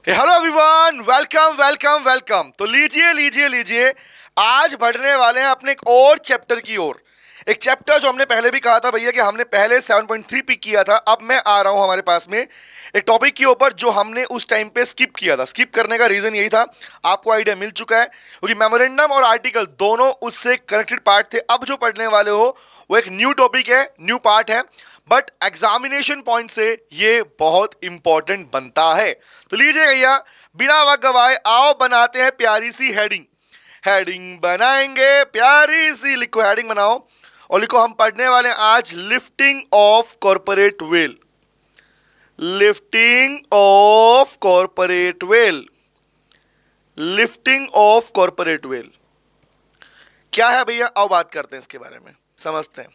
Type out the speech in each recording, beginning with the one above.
Hello everyone, welcome welcome welcome. तो लीजिए लीजिए लीजिए, आज बढ़ने वाले हैं अपने एक और चैप्टर की ओर। एक चैप्टर जो हमने पहले भी कहा था भैया कि हमने पहले 7.3 पिक किया था। अब मैं आ रहा हूं हमारे पास में एक टॉपिक के ऊपर जो हमने उस टाइम पे स्किप किया था। स्किप करने का रीजन यही था, आपको आइडिया मिल चुका है, क्योंकि मेमोरेंडम और आर्टिकल दोनों उससे कनेक्टेड पार्ट थे। अब जो पढ़ने वाले हो वो एक न्यू टॉपिक है, न्यू पार्ट है, बट एग्जामिनेशन पॉइंट से ये बहुत इंपॉर्टेंट बनता है। तो लीजिए भैया, बिना वक्त गवाए आओ बनाते हैं प्यारी सी हेडिंग। हेडिंग बनाएंगे प्यारी सी, लिखो हेडिंग बनाओ और लिखो हम पढ़ने वाले हैं आज lifting of corporate well. Lifting of corporate well, lifting of corporate well क्या है भैया? आओ बात करते हैं इसके बारे में, समझते हैं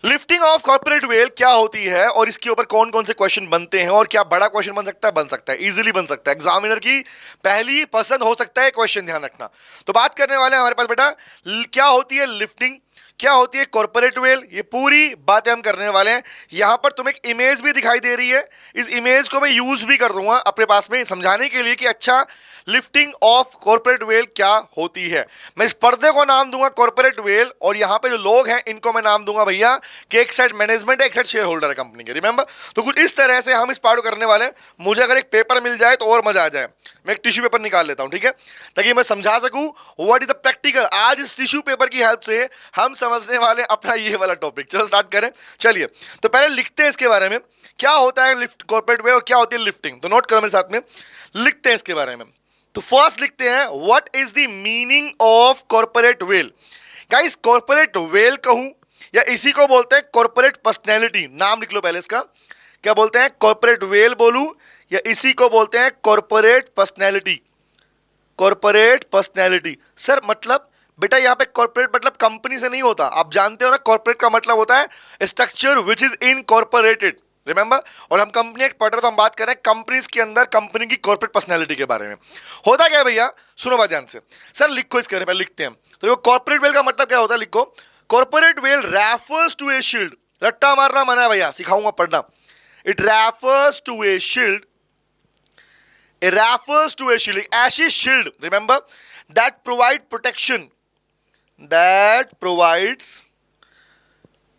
लिफ्टिंग ऑफ कॉर्पोरेट वेल क्या होती है और इसके ऊपर कौन कौन से क्वेश्चन बनते हैं और क्या बड़ा क्वेश्चन बन सकता है, इजीली बन सकता है, एग्जामिनर की पहली पसंद हो सकता है क्वेश्चन, ध्यान रखना। तो बात करने वाले हैं हमारे पास बेटा, क्या होती है लिफ्टिंग, क्या होती है कॉर्पोरेट वेल, ये पूरी बातें हम करने वाले हैं। यहां पर तुम्हें एक इमेज भी दिखाई दे रही है, इस इमेज को मैं यूज भी कर दूंगा अपने पास में समझाने के लिए कि अच्छा लिफ्टिंग ऑफ कॉर्पोरेट वेल क्या होती है। मैं इस पर्दे को नाम दूंगा कॉर्पोरेट वेल और यहां पे जो लोग हैं इनको मैं नाम दूंगा भैया कि एक साइड मैनेजमेंट है, एक साइड शेयर होल्डर है कंपनी के, रिमेंबर। तो कुछ इस तरह से हम इस पार्ट को करने वाले हैं। मुझे अगर एक पेपर मिल जाए तो और मजा आ जाए, मैं एक टिश्यू पेपर निकाल लेता हूं, ठीक है, ताकि मैं समझा सकूं व्हाट इज द प्रैक्टिकल। आज इस टिश्यू पेपर की हेल्प से हम समझने वाले हैं अपना ये वाला टॉपिक। चलो स्टार्ट करें, चलिए। तो पहले लिखते हैं इसके बारे में क्या होता है लिफ्ट कॉर्पोरेट वेल और क्या होती है लिफ्टिंग। तो नोट करो मेरे साथ में, लिखते हैं इसके बारे में। तो फर्स्ट लिखते हैं what is the meaning of corporate well. Guys corporate veil कहूं या इसी को बोलते हैं कॉर्पोरेट पर्सनैलिटी, नाम लिख लो पहले इसका। क्या बोलते हैं, कॉर्पोरेट वेल बोलूं या इसी को बोलते हैं corporate personality. Corporate personality sir मतलब बेटा यहाँ पे कॉर्पोरेट मतलब कंपनी से नहीं होता, आप जानते हो ना। कॉर्पोरेट का मतलब होता है structure which is incorporated, remember. और हम कंपनी एक पढ़ रहे, तो हम बात कर रहे हैं कंपनीज के अंदर कंपनी की कॉर्पोरेट पर्सनैलिटी के बारे में। होता क्या है भैया, सुनो बात ध्यान से। सर लिखो इसके बारे में, लिखते हैं। तो कॉर्पोरेट वेल का मतलब क्या होता है, लिखो। Corporate veil refers to a shield, रट्टा मारना मना है भैया, सिखाऊंगा पढ़ना। It refers to a shield, it refers to a shield, ऐसी shield, remember, that provide protection, that provides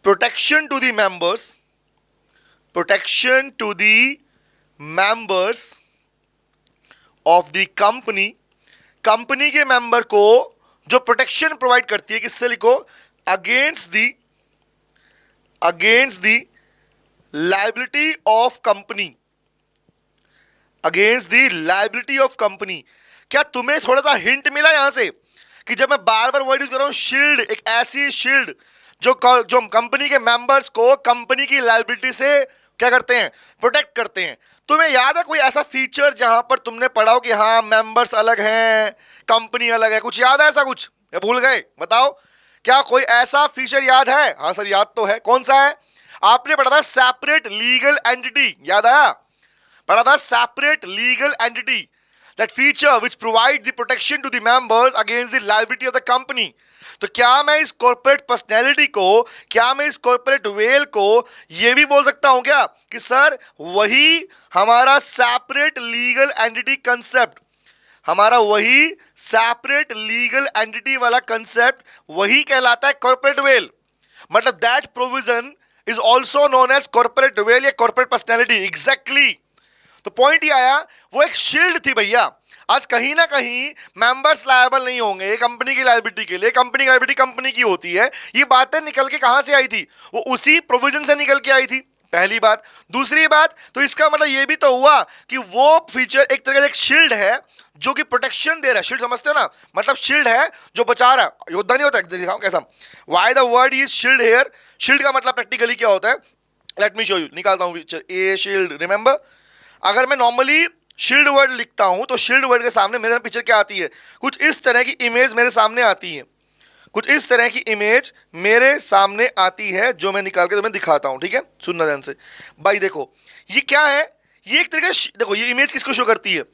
protection to the members, protection to the members of the company, company के member को जो प्रोटेक्शन प्रोवाइड करती है, किससे लिखो, against the liability of company, against the liability of company. क्या तुम्हें थोड़ा सा हिंट मिला यहां से कि जब मैं बार बार वर्ड यूज कर रहा हूं शील्ड, एक ऐसी शील्ड जो कंपनी के मेंबर्स को कंपनी की लाइबिलिटी से क्या करते हैं, प्रोटेक्ट करते हैं। तुम्हें याद है कोई ऐसा फीचर जहां पर तुमने पढ़ा हो कि हाँ मेंबर्स अलग हैं, कंपनी अलग है, कुछ याद है ऐसा कुछ या भूल गए, बताओ। क्या कोई ऐसा फीचर याद है? हाँ सर याद तो है, कौन सा है? आपने पढ़ा था सेपरेट लीगल एंटिटी, याद आया? पढ़ा था separate legal entity, that feature which provide the protection to the members against the liability of the company. तो क्या मैं इस कॉर्पोरेट पर्सनैलिटी को, क्या मैं इस कॉर्पोरेट वेल को यह भी बोल सकता हूं क्या कि सर वही हमारा सेपरेट लीगल एंटिटी कंसेप्ट, हमारा वही सेपरेट लीगल एंटिटी वाला कंसेप्ट वही कहलाता है कॉर्पोरेट वेल। मतलब that provision is also known as corporate veil या कॉर्पोरेट पर्सनैलिटी, एग्जैक्टली। तो पॉइंट ये आया, वो एक शील्ड थी भैया। आज कहीं ना कहीं मेंबर्स लायबल नहीं होंगे कंपनी की लायबिलिटी के लिए, कंपनी की लायबिलिटी कंपनी की होती है। ये बातें निकल के कहां से आई थी, वो उसी प्रोविजन से निकल के आई थी, पहली बात। दूसरी बात, तो इसका मतलब ये भी तो हुआ कि वो फीचर एक तरह का एक शील्ड है जो कि प्रोटेक्शन दे रहा है। शील्ड समझते हो ना, मतलब शील्ड है जो बचा रहा है, योद्धा नहीं होता। दिखाऊं कैसा, why the word is shield here. Shield का मतलब प्रैक्टिकली क्या होता है, लेट मी शो यू, निकालता हूं पिक्चर। ए शील्ड, रिमेंबर, अगर मैं नॉर्मली शील्ड वर्ड लिखता हूं तो शील्ड वर्ड के सामने मेरे पिक्चर क्या आती है, कुछ इस तरह की इमेज मेरे सामने आती है, कुछ इस तरह की इमेज मेरे सामने आती है जो मैं निकाल के तुम्हें दिखाता हूं, ठीक है, सुनना ध्यान से भाई। देखो ये क्या है, ये एक तरीके से देखो ये इमेज किसको शो करती है।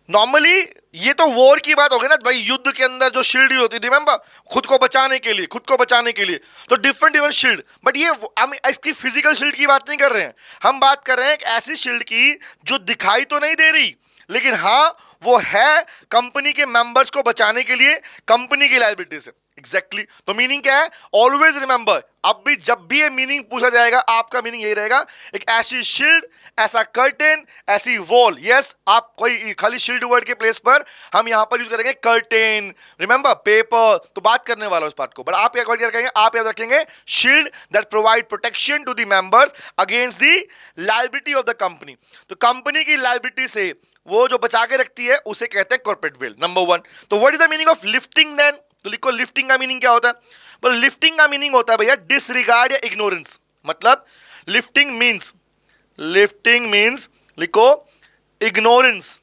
नॉर्मली ये तो वॉर की बात हो गई ना भाई, युद्ध के अंदर जो शील्ड होती थी, रिमेंबर, खुद को बचाने के लिए, खुद को बचाने के लिए, तो डिफरेंट डिफरेंट शील्ड। बट ये हम इसकी फिजिकल शील्ड की बात नहीं कर रहे हैं, हम बात कर रहे हैं एक ऐसी शील्ड की जो दिखाई तो नहीं दे रही, लेकिन हाँ वो है कंपनी के मेंबर्स को बचाने के लिए कंपनी की लायबिलिटी से। एग्जैक्टली तो मीनिंग क्या है? ऑलवेज रिमेंबर, अब भी जब भी ये मीनिंग पूछा जाएगा आपका मीनिंग यही रहेगा, एक ऐसी शील्ड, ऐसा कर्टेन, ऐसी वॉल। यस, आप कोई खाली शील्ड वर्ड के प्लेस पर हम यहां पर यूज करेंगे कर्टेन, रिमेंबर पेपर, तो बात करने वाला उस बात को। बट आप क्या करेंगे? आप याद रखेंगे shield that provide protection to the members against the liability of the company. तो कंपनी की लायबिलिटी से वो जो बचा के रखती है उसे कहते हैं कॉर्पोरेट वेल, नंबर वन। तो what is the meaning of lifting then? तो लिखो लिफ्टिंग का मीनिंग क्या होता है? पर लिफ्टिंग का मीनिंग होता है भैया डिसरिगार्ड या इग्नोरेंस। मतलब लिफ्टिंग मींस लिखो इग्नोरेंस,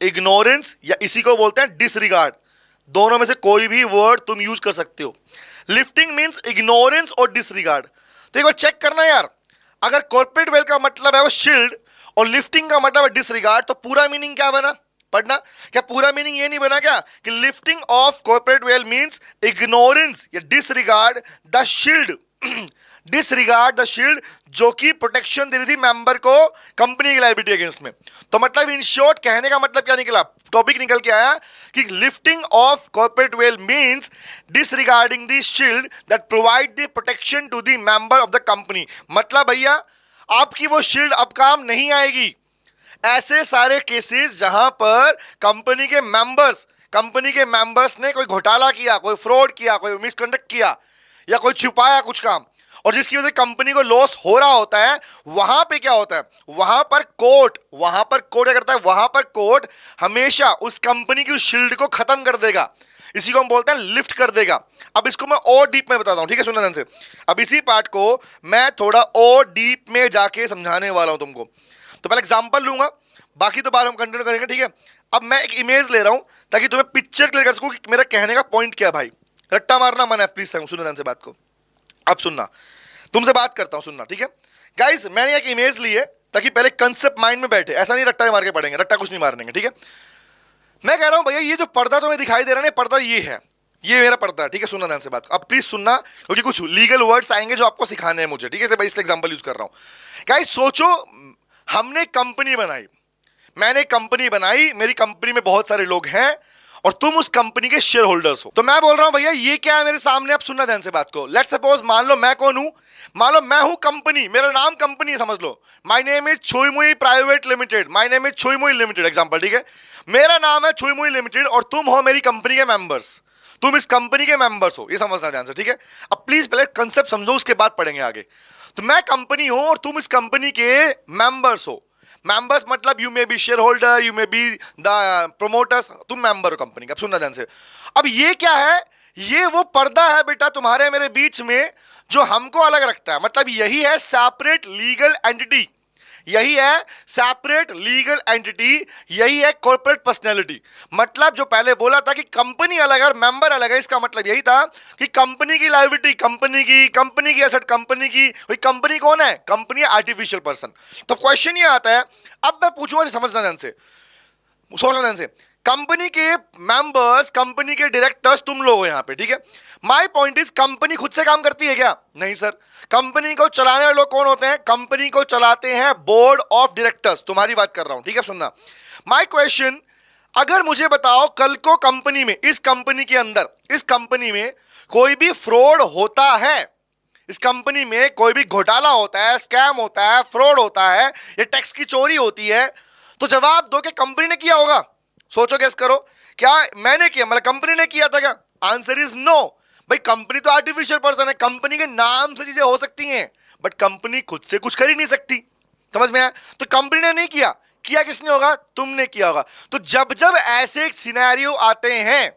इग्नोरेंस या इसी को बोलते हैं डिसरिगार्ड। दोनों में से कोई भी वर्ड तुम यूज कर सकते हो। लिफ्टिंग मींस इग्नोरेंस और डिसरिगार्ड। तो एक बार चेक करना यार, अगर कॉर्पोरेट वेल का मतलब है वो शील्ड और लिफ्टिंग का मतलब है डिसरिगार्ड, तो पूरा मीनिंग क्या बना? पढ़ना। क्या पूरा मीनिंग ये नहीं बना क्या कि lifting of corporate veil means ignorance या disregard the shield, disregard the shield जो कि प्रोटेक्शन दे रही थी मेंबर को कंपनी की लायबिलिटी अगेंस्ट में। तो मतलब इन शॉर्ट कहने का मतलब क्या निकला? टॉपिक निकल के आया कि lifting of corporate veil means disregarding the shield that provide the protection to the member of the company. मतलब भैया आपकी वो शील्ड अब काम नहीं आएगी। ऐसे सारे केसेस जहां पर कंपनी के मेंबर्स ने कोई घोटाला किया, कोई फ्रॉड किया, कोई मिसकंडक्ट किया या कोई छुपाया कुछ काम, और जिसकी वजह से कंपनी को लॉस हो रहा होता है, वहां पे क्या होता है? वहां पर कोर्ट क्या करता है? वहां पर कोर्ट हमेशा उस कंपनी की शील्ड को खत्म कर देगा। इसी को हम बोलते हैं लिफ्ट कर देगा। अब इसको मैं और डीप में बताता हूं, ठीक है? सुनना ध्यान से। अब इसी पार्ट को मैं थोड़ा और डीप में जाके समझाने वाला हूं तुमको। तो पहले एग्जांपल लूंगा, बाकी तो बार हम कंटिन्यू करेंगे, ठीक है? अब मैं एक इमेज ले रहा हूं ताकि तुम्हें पिक्चर क्लियर कर सकूं कि मेरा कहने का पॉइंट क्या है। भाई रट्टा मारना मना है, प्लीज सुनो ध्यान से बात को। अब सुनना, तुमसे बात करता हूं, सुनना, ठीक है गाइस? मैंने एक इमेज ली है ताकि पहले कंसेप्ट माइंड में बैठे, ऐसा नहीं रट्टा मार के पढ़ेंगे, रट्टा कुछ नहीं मारेंगे, ठीक है? मैं कह रहा हूं भैया ये जो पर्दा तुम्हें दिखाई दे रहा है ना, पर्दा ये है, ये मेरा पर्दा है, ठीक है? सुनना ध्यान से बात। अब प्लीज सुनना क्योंकि कुछ लीगल वर्ड्स आएंगे जो आपको सिखाने हैं मुझे, ठीक है? भाई इसलिए एग्जांपल यूज कर रहा हूं। गाइस सोचो हमने कंपनी बनाई, मैंने कंपनी बनाई, मेरी कंपनी में बहुत सारे लोग हैं और तुम उस कंपनी के शेयर होल्डर्स हो। तो मैं बोल रहा हूं भैया ये क्या है मेरे सामने? आप सुनना ध्यान से बात को। लेट्स सपोज, मान लो मैं कौन हूं? मान लो मैं हूं कंपनी, मेरा नाम कंपनी है, समझ लो। माय नेम इज छुई मुई private limited, my name is छुई मुई लिमिटेड, एग्जांपल, ठीक है? मेरा नाम है छुई मुई लिमिटेड और तुम हो मेरी कंपनी के मेंबर्स, तुम इस कंपनी के मेंबर्स हो, ये समझना ध्यान से, ठीक है? अब प्लीज पहले कंसेप्ट समझो, उसके बाद पढ़ेंगे आगे। तो मैं कंपनी हूं और तुम इस कंपनी के मेंबर्स हो। मेंबर्स मतलब you may be share holder, you may be the promoters, तुम मेंबर हो कंपनी का। अब सुनना ध्यान से। अब ये क्या है? ये वो पर्दा है बेटा तुम्हारे मेरे बीच में जो हमको अलग रखता है। मतलब यही है सेपरेट लीगल एंटिटी, यही है सेपरेट लीगल एंटिटी, यही है कॉर्पोरेट पर्सनैलिटी। मतलब जो पहले बोला था कि कंपनी अलग है और मेंबर अलग है, इसका मतलब यही था कि कंपनी की लायबिलिटी कंपनी की एसेट कंपनी की। कंपनी कौन है? Company artificial person. तो क्वेश्चन ये आता है, अब मैं पूछूंगा, समझना ध्यान से, सोचना ध्यान से। कंपनी के मेंबर्स, कंपनी के डायरेक्टर्स तुम लोग हो यहां पे, ठीक है? माय पॉइंट इज कंपनी खुद से काम करती है क्या? नहीं सर। कंपनी को चलाने वाले लोग कौन होते हैं? कंपनी को चलाते हैं बोर्ड ऑफ डायरेक्टर्स। तुम्हारी बात कर रहा हूं, ठीक है? सुनना माय क्वेश्चन, अगर मुझे बताओ कल को कंपनी में, इस कंपनी के अंदर, इस कंपनी में कोई भी फ्रॉड होता है, इस कंपनी में कोई भी घोटाला होता है, स्कैम होता है, फ्रॉड होता है, ये टैक्स की चोरी होती है, तो जवाब दो कि कंपनी ने किया होगा। सोचो, गेस करो, क्या मैंने किया? मतलब कंपनी ने किया था क्या? Answer is no. भाई कंपनी तो आर्टिफिशियल पर्सन है, कंपनी के नाम से चीजें हो सकती हैं बट कंपनी खुद से कुछ कर ही नहीं सकती। समझ में आया? तो कंपनी ने नहीं किया, किया किसने होगा? तुमने किया होगा। तो जब जब ऐसे सिनेरियो आते हैं,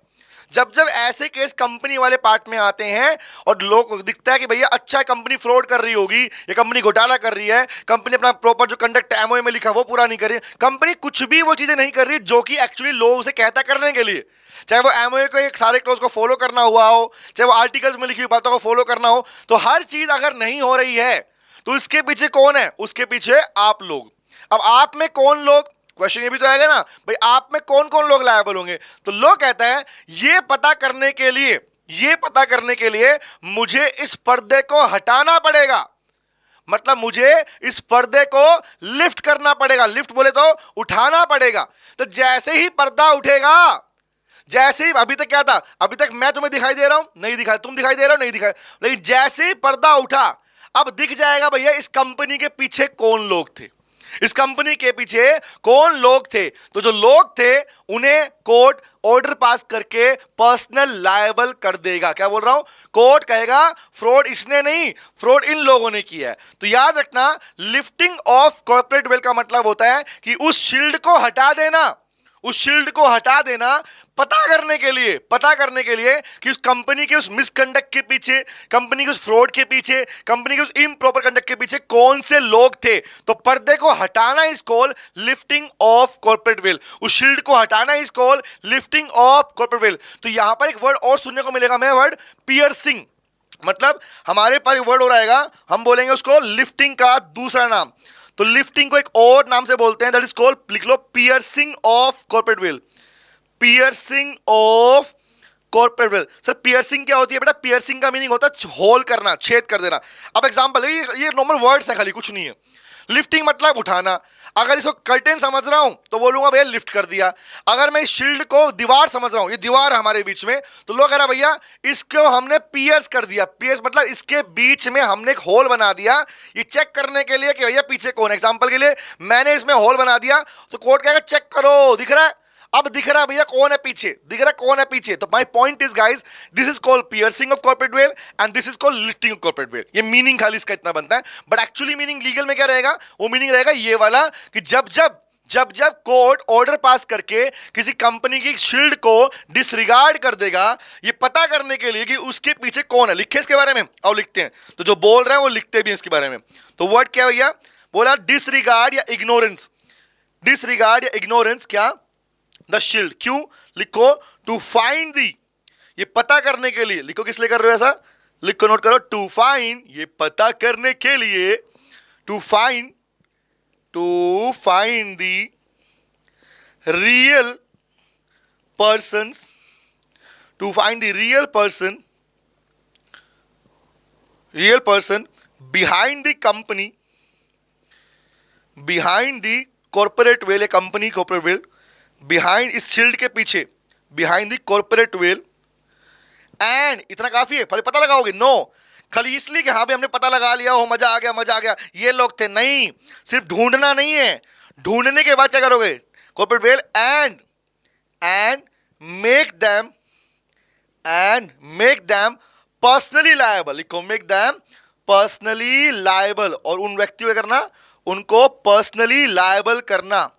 जब जब ऐसे केस कंपनी वाले पार्ट में आते हैं और लोग को दिखता है कि भैया अच्छा कंपनी फ्रॉड कर रही होगी, ये कंपनी घोटाला कर रही है, कंपनी अपना प्रॉपर जो कंडक्ट एमओए में लिखा वो पूरा नहीं कर रही, कंपनी कुछ भी वो चीजें नहीं कर रही जो कि एक्चुअली लोग उसे कहता करने के लिए, चाहे वो एमओए को एक सारे क्लोज को फॉलो करना हुआ हो, चाहे वो आर्टिकल्स में लिखी हुई बातों को फॉलो करना हो, तो हर चीज अगर नहीं हो रही है तो इसके पीछे कौन है? उसके पीछे आप लोग। अब आप में कौन लोग? क्वेश्चन ये भी तो आएगा ना भाई, आप में कौन कौन लोग लायबल होंगे? तो लोग कहते हैं ये पता करने के लिए मुझे इस पर्दे को हटाना पड़ेगा, मतलब मुझे इस पर्दे को लिफ्ट करना पड़ेगा, लिफ्ट बोले तो उठाना पड़ेगा। तो जैसे ही पर्दा उठेगा, जैसे ही, अभी तक क्या था, अभी तक मैं तुम्हें दिखाई दे रहा हूं, नहीं दिखाई, तुम दिखाई दे रहे हो, नहीं दिखाई, लेकिन जैसे ही पर्दा उठा अब दिख जाएगा भैया इस कंपनी के पीछे कौन लोग थे, इस कंपनी के पीछे कौन लोग थे। तो जो लोग थे उन्हें कोर्ट ऑर्डर पास करके पर्सनल लायबल कर देगा। क्या बोल रहा हूं, कोर्ट कहेगा फ्रॉड इसने नहीं, फ्रॉड इन लोगों ने किया है। तो याद रखना, लिफ्टिंग ऑफ कॉर्पोरेट वेल का मतलब होता है कि उस शील्ड को हटा देना, उस शील्ड को हटा देना, पता करने के लिए कि उस कंपनी के उस मिसकंडक्ट के पीछे, कंपनी के उस फ्रॉड के पीछे, कंपनी के उस इम्प्रॉपर कंडक्ट के पीछे कौन से लोग थे। तो पर्दे को हटाना is called lifting of corporate well, उस शील्ड को हटाना is called lifting of corporate well. तो यहां पर एक वर्ड और सुनने को मिलेगा, मैं वर्ड पियर्सिंग, मतलब हमारे पास वर्ड हो रहेगा, हम बोलेंगे उसको लिफ्टिंग का दूसरा नाम। तो लिफ्टिंग को एक और नाम से बोलते हैं, दैट इज कॉल्ड, लिख लो, piercing of corporate veil, piercing of corporate veil. Sir piercing क्या होती है बेटा, पियर्सिंग का मीनिंग होता है होल करना, छेद कर देना। अब एग्जांपल, ये नॉर्मल वर्ड्स है, खाली कुछ नहीं है। लिफ्टिंग मतलब उठाना, अगर इसको कर्टेन समझ रहा हूं तो बोलूंगा भैया लिफ्ट कर दिया। अगर मैं इस शील्ड को दीवार समझ रहा हूं, ये दीवार है हमारे बीच में, तो लोग कह रहा भैया इसको हमने पियर्स कर दिया। पियर्स मतलब इसके बीच में हमने एक होल बना दिया, ये चेक करने के लिए कि भैया पीछे कौन है। एग्जांपल के लिए मैंने इसमें होल बना दिया, तो कोर्ट कहेगा चेक करो, दिख रहा है, अब दिख रहा है भैया कौन है पीछे, दिख रहा है कौन है पीछे। तो my point is guys, this is called piercing of corporate veil and this is called lifting of corporate well. ये मीनिंग खाली इसका इतना बनता है, बट एक्चुअली मीनिंग लीगल में क्या रहेगा, वो मीनिंग रहेगा ये वाला कि जब जब कोर्ट ऑर्डर पास करके किसी कंपनी की शील्ड को डिसरिगार्ड कर देगा, ये पता करने के लिए कि उसके पीछे कौन है। लिखे इसके बारे में, और लिखते हैं, तो जो बोल रहे हैं वो लिखते भी हैं इसके बारे में। तो वर्ड क्या भैया, बोला डिसरिगार्ड या इग्नोरेंस, डिसरिगार्ड या इग्नोरेंस क्या, द शील्ड। क्यों लिखो, टू फाइंड दी, ये पता करने के लिए। लिखो किस लिए कर रहे हो ऐसा, लिखो, नोट करो, टू फाइंड, ये पता करने के लिए, to find the real persons, to find the real person behind the company, behind the corporate veil, company corporate veil, behind, इस शील्ड के पीछे, behind the corporate veil and, इतना काफी है, पता लगाओगे, नो, खाली इसलिए कि हाँ भाई हमने पता लगा लिया हो, मजा आ गया ये लोग थे, नहीं, सिर्फ ढूंढना नहीं है, ढूंढने के बाद क्या करोगे, corporate veil and make them personally liable. लिखो, मेक देम पर्सनली लायबल, और उन व्यक्तियों को करना, उनको पर्सनली लायबल करना,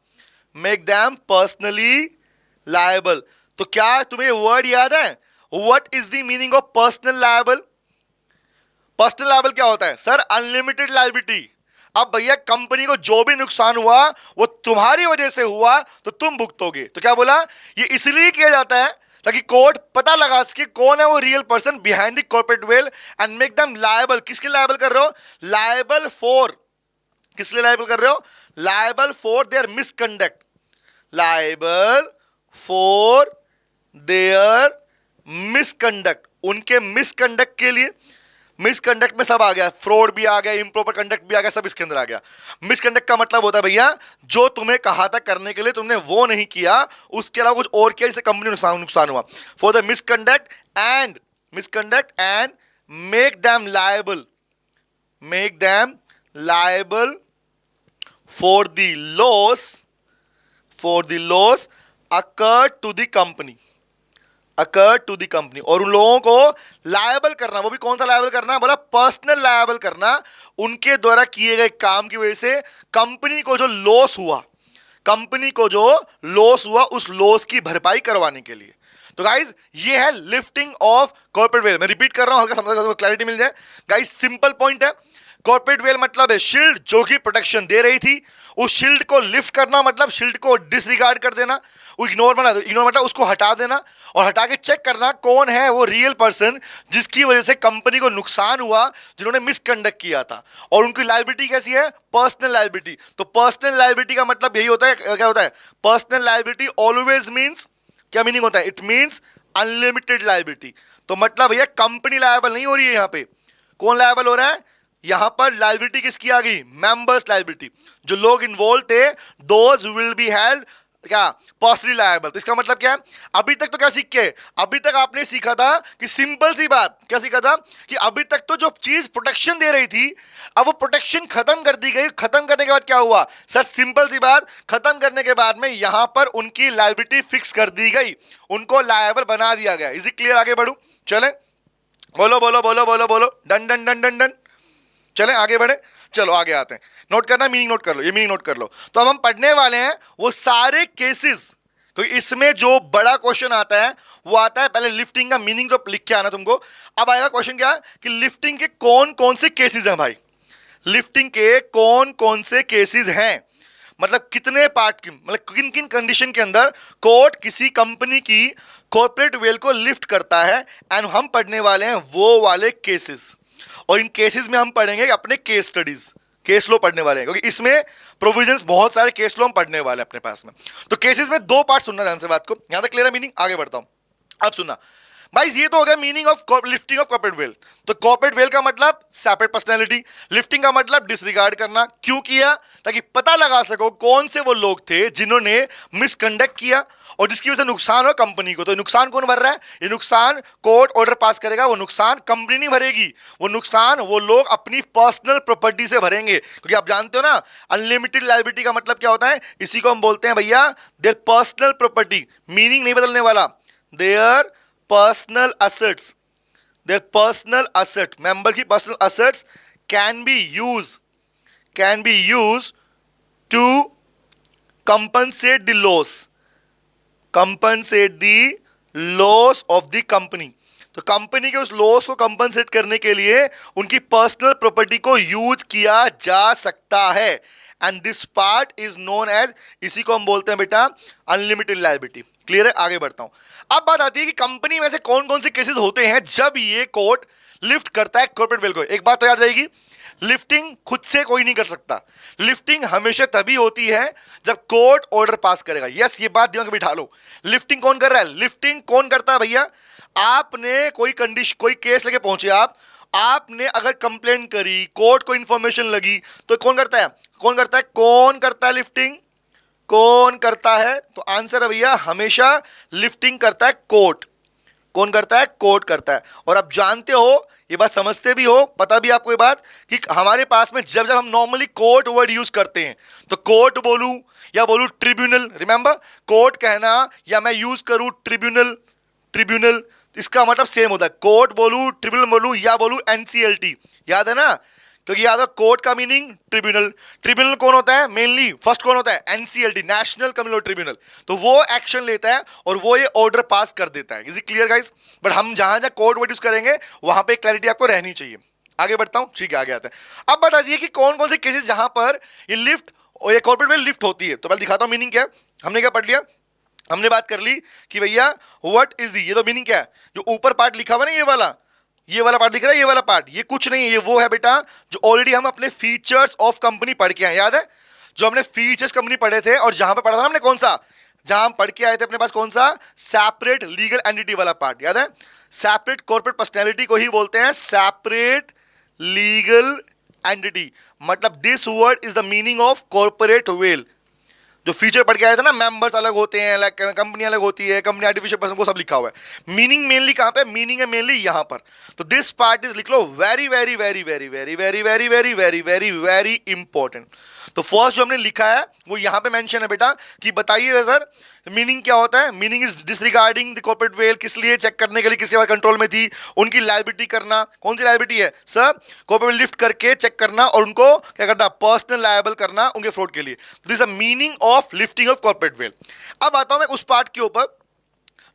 मेक देम पर्सनली लायबल। तो क्या तुम्हें वर्ड याद है, what is the meaning of personal liable. Personal liable क्या होता है सर, अनलिमिटेड लायबिलिटी। अब भैया कंपनी को जो भी नुकसान हुआ वो तुम्हारी वजह से हुआ, तो तुम भुगतोगे। तो क्या बोला, ये इसलिए किया जाता है ताकि कोर्ट पता लगा सके कौन है वो real person behind the corporate veil and make them liable. किसके लायबल कर रहे हो, लायबल फॉर, किस लिए लायबल कर रहे हो, liable for their misconduct, liable for their misconduct, उनके मिसकंडक्ट के लिए। मिसकंडक्ट में सब आ गया, फ्रॉड भी आ गया, इम्प्रॉपर कंडक्ट भी आ गया, सब इसके अंदर आ गया। मिसकंडक्ट का मतलब होता है भैया जो तुम्हें कहा था करने के लिए तुमने वो नहीं किया, उसके अलावा कुछ और किया जिससे कंपनी नुकसान हुआ। For the misconduct and make them liable for the loss accrued to the company, और उन लोगों को लायबल करना, वो भी कौन सा लायबल करना, बोला पर्सनल लायबल करना, उनके द्वारा किए गए काम की वजह से कंपनी को जो लॉस हुआ, उस लॉस की भरपाई करवाने के लिए। तो गाइज ये है लिफ्टिंग ऑफ कॉर्पोरेट वेल। मैं रिपीट कर रहा हूं, हल्का समझ क्लैरिटी मिल जाए। गाइज सिंपल पॉइंट है, कॉर्पोरेट वेल मतलब है शील्ड जो कि प्रोटेक्शन दे रही थी, उस शील्ड को लिफ्ट करना मतलब शील्ड को डिसरिगार्ड कर देना, इग्नोर मतलब उसको हटा देना, और हटा के चेक करना कौन है वो रियल पर्सन जिसकी वजह से कंपनी को नुकसान हुआ, जिन्होंने मिसकंडक्ट किया था, और उनकी लायबिलिटी कैसी है, पर्सनल लायबिलिटी। तो पर्सनल लायबिलिटी का मतलब यही होता है, क्या होता है, पर्सनल लायबिलिटी ऑलवेज मींस, क्या मीनिंग होता है, इट मींस अनलिमिटेड लायबिलिटी। तो मतलब भैया कंपनी लायबल नहीं हो रही है, यहां पे कौन लायबल हो रहा है, यहां पर लायबिलिटी किसकी आ गई? मेंबर्स लायबिलिटी, जो लोग इन्वॉल्व थे, दोज विल बी हेल्ड क्या? Personally liable. तो इसका मतलब क्या है? अभी तक तो क्या सीख के, अभी तक आपने सीखा था कि सिंपल सी बात, क्या सीखा था कि अभी तक तो जो चीज प्रोटेक्शन दे रही थी, अब वो प्रोटेक्शन खत्म कर दी गई। खत्म करने के बाद क्या हुआ सर? सिंपल सी बात, खत्म करने के बाद में यहां पर उनकी लायबिलिटी फिक्स कर दी गई, उनको लायबल बना दिया गया। Is it clear? आगे बढ़ू, चले, बोलो बोलो बोलो बोलो बोलो, done done done done done, चले आगे बढ़े। चलो आगे आते हैं, नोट करना, मीनिंग नोट कर लो, ये मीनिंग नोट कर लो। तो अब हम पढ़ने वाले हैं वो सारे केसेस, क्योंकि इसमें जो बड़ा क्वेश्चन आता है वो आता है, पहले लिफ्टिंग का मीनिंग तो लिख के आना तुमको। अब आएगा क्वेश्चन क्या कि लिफ्टिंग के कौन कौन से केसेस हैं भाई, लिफ्टिंग के कौन कौन से केसेस हैं, मतलब कितने पार्ट की, मतलब किन किन कंडीशन के अंदर कोर्ट किसी कंपनी की कॉर्पोरेट वेल को लिफ्ट करता है। एंड हम पढ़ने वाले हैं वो वाले केसेस, और इन केसेस में हम पढ़ेंगे अपने केस स्टडीज, केस लो पढ़ने वाले हैं, क्योंकि इसमें प्रोविजंस बहुत सारे केस लो हम पढ़ने वाले हैं अपने पास में। तो केसेस में दो पार्ट सुनना ध्यान से बात को, यहां तक क्लियर है मीनिंग? आगे बढ़ता हूं। अब सुनना भाई, ये तो हो गया meaning of lifting of corporate well. तो कॉर्पोरेट वेल का मतलब सेपरेट पर्सनैलिटी, लिफ्टिंग का मतलब डिसरिगार्ड करना। क्यों किया? ताकि पता लगा सको कौन से वो लोग थे जिन्होंने मिसकंडक्ट किया और जिसकी वजह से नुकसान हो कंपनी को। तो नुकसान कौन भर रहा है? ये नुकसान कोर्ट ऑर्डर पास करेगा, वो नुकसान कंपनी नहीं भरेगी, वो नुकसान वो लोग अपनी पर्सनल प्रॉपर्टी से भरेंगे। क्योंकि आप जानते हो ना, अनलिमिटेड लायबिलिटी का मतलब क्या होता है? इसी को हम बोलते हैं भैया देयर पर्सनल प्रॉपर्टी। मीनिंग नहीं बदलने वाला, their personal assets, their personal asset, member की personal assets can be use to compensate the loss, compensate the loss of the company. तो कंपनी के उस लॉस को कंपनसेट करने के लिए उनकी पर्सनल प्रॉपर्टी को यूज किया जा सकता है। And this part is known as, इसी को हम बोलते हैं बेटा अनलिमिटेड लायबिलिटी। क्लियर है? आगे बढ़ता हूं। अब बात आती है कि कंपनी में से कौन कौन से केसेस होते हैं जब ये कोर्ट लिफ्ट करता है कॉर्पोरेट वेल को। एक बात तो याद रहेगी, लिफ्टिंग खुद से कोई नहीं कर सकता, लिफ्टिंग हमेशा तभी होती है जब कोर्ट ऑर्डर पास करेगा। यस, ये बात दिमाग में बिठा लो। लिफ्टिंग कौन कर रहा है? लिफ्टिंग कौन करता है भैया? आपने कोई कंडीशन, कोई केस लेके पहुंचे, आपने अगर कंप्लेंट करी, कोर्ट को इंफॉर्मेशन लगी, तो कौन करता है? कौन करता है? कौन करता है लिफ्टिंग? कौन करता है? तो आंसर है भैया हमेशा लिफ्टिंग करता है कोर्ट। कौन करता है? कोर्ट करता है। और आप जानते हो, ये बात समझते भी हो, पता भी आपको ये बात कि हमारे पास में जब जब हम नॉर्मली कोर्ट वर्ड यूज करते हैं, तो कोर्ट बोलूं या बोलूं ट्रिब्यूनल, रिमेंबर कोर्ट कहना या मैं यूज करूं ट्रिब्यूनल, ट्रिब्यूनल इसका मतलब सेम होता है। कोर्ट बोलूं, ट्रिब्यूनल बोलूं या बोलूं एनसीएलटी, याद है ना? क्योंकि याद है कोर्ट का मीनिंग ट्रिब्यूनल। ट्रिब्यूनल कौन होता है? मेनली फर्स्ट कौन होता है? NCLT, national community law tribunal. तो वो एक्शन लेता है और वो ये ऑर्डर पास कर देता है। Is it clear guys? But हम जहां जहां कोर्ट वर्ड यूज करेंगे वहां पे क्लैरिटी आपको रहनी चाहिए। आगे बढ़ता हूं, ठीक है, आगे आता है। अब बता दीजिए कि कौन कौन से केसेस जहां पर ये लिफ्ट और ये कॉर्पोरेट वेल लिफ्ट होती है। तो पहले दिखाता हूं मीनिंग क्या है। हमने क्या पढ़ लिया? हमने बात कर ली कि भैया व्हाट इज दी, ये तो मीनिंग क्या है? जो ऊपर पार्ट लिखा हुआ ना, ये वाला पार्ट दिख रहा है, ये वाला पार्ट, ये कुछ नहीं है, ये वो है बेटा जो ऑलरेडी हम अपने फीचर्स ऑफ कंपनी पढ़ के आए। याद है जो हमने फीचर्स कंपनी पढ़े थे, और जहां पे पढ़ा था ना हमने, कौन सा, जहां हम पढ़ के आए थे अपने पास, कौन सा? सेपरेट लीगल एंटिटी वाला पार्ट। याद है? सेपरेट कॉर्पोरेट पर्सनैलिटी को ही बोलते हैं सेपरेट लीगल एंटिटी। मतलब this word is the meaning of corporate well. जो फीचर पढ़ के आया था ना, मेंबर्स अलग होते हैं, लाइक कंपनी अलग होती है, कंपनी आर्टिफिशियल पर्सन, वो सब लिखा हुआ है। मीनिंग मेनली कहां पे? मीनिंग है मेनली यहां पर। तो दिस पार्ट इज लिख लो, very very very very very very very very very very very important. तो फर्स्ट जो हमने लिखा है वो यहां पे मेंशन है बेटा कि बताइए सर मीनिंग क्या होता है? Meaning is disregarding the corporate well. किस लिए? चेक करने के लिए किसके बाद कंट्रोल में थी, उनकी लायबिलिटी करना। कौन सी लायबिलिटी है सर? कॉर्पोरेट वेल लिफ्ट करके चेक करना और उनको क्या करना? पर्सनल लायबल करना उनके फ्रॉड के लिए। This is the meaning of lifting of corporate well. अब आता हूं मैं उस पार्ट के ऊपर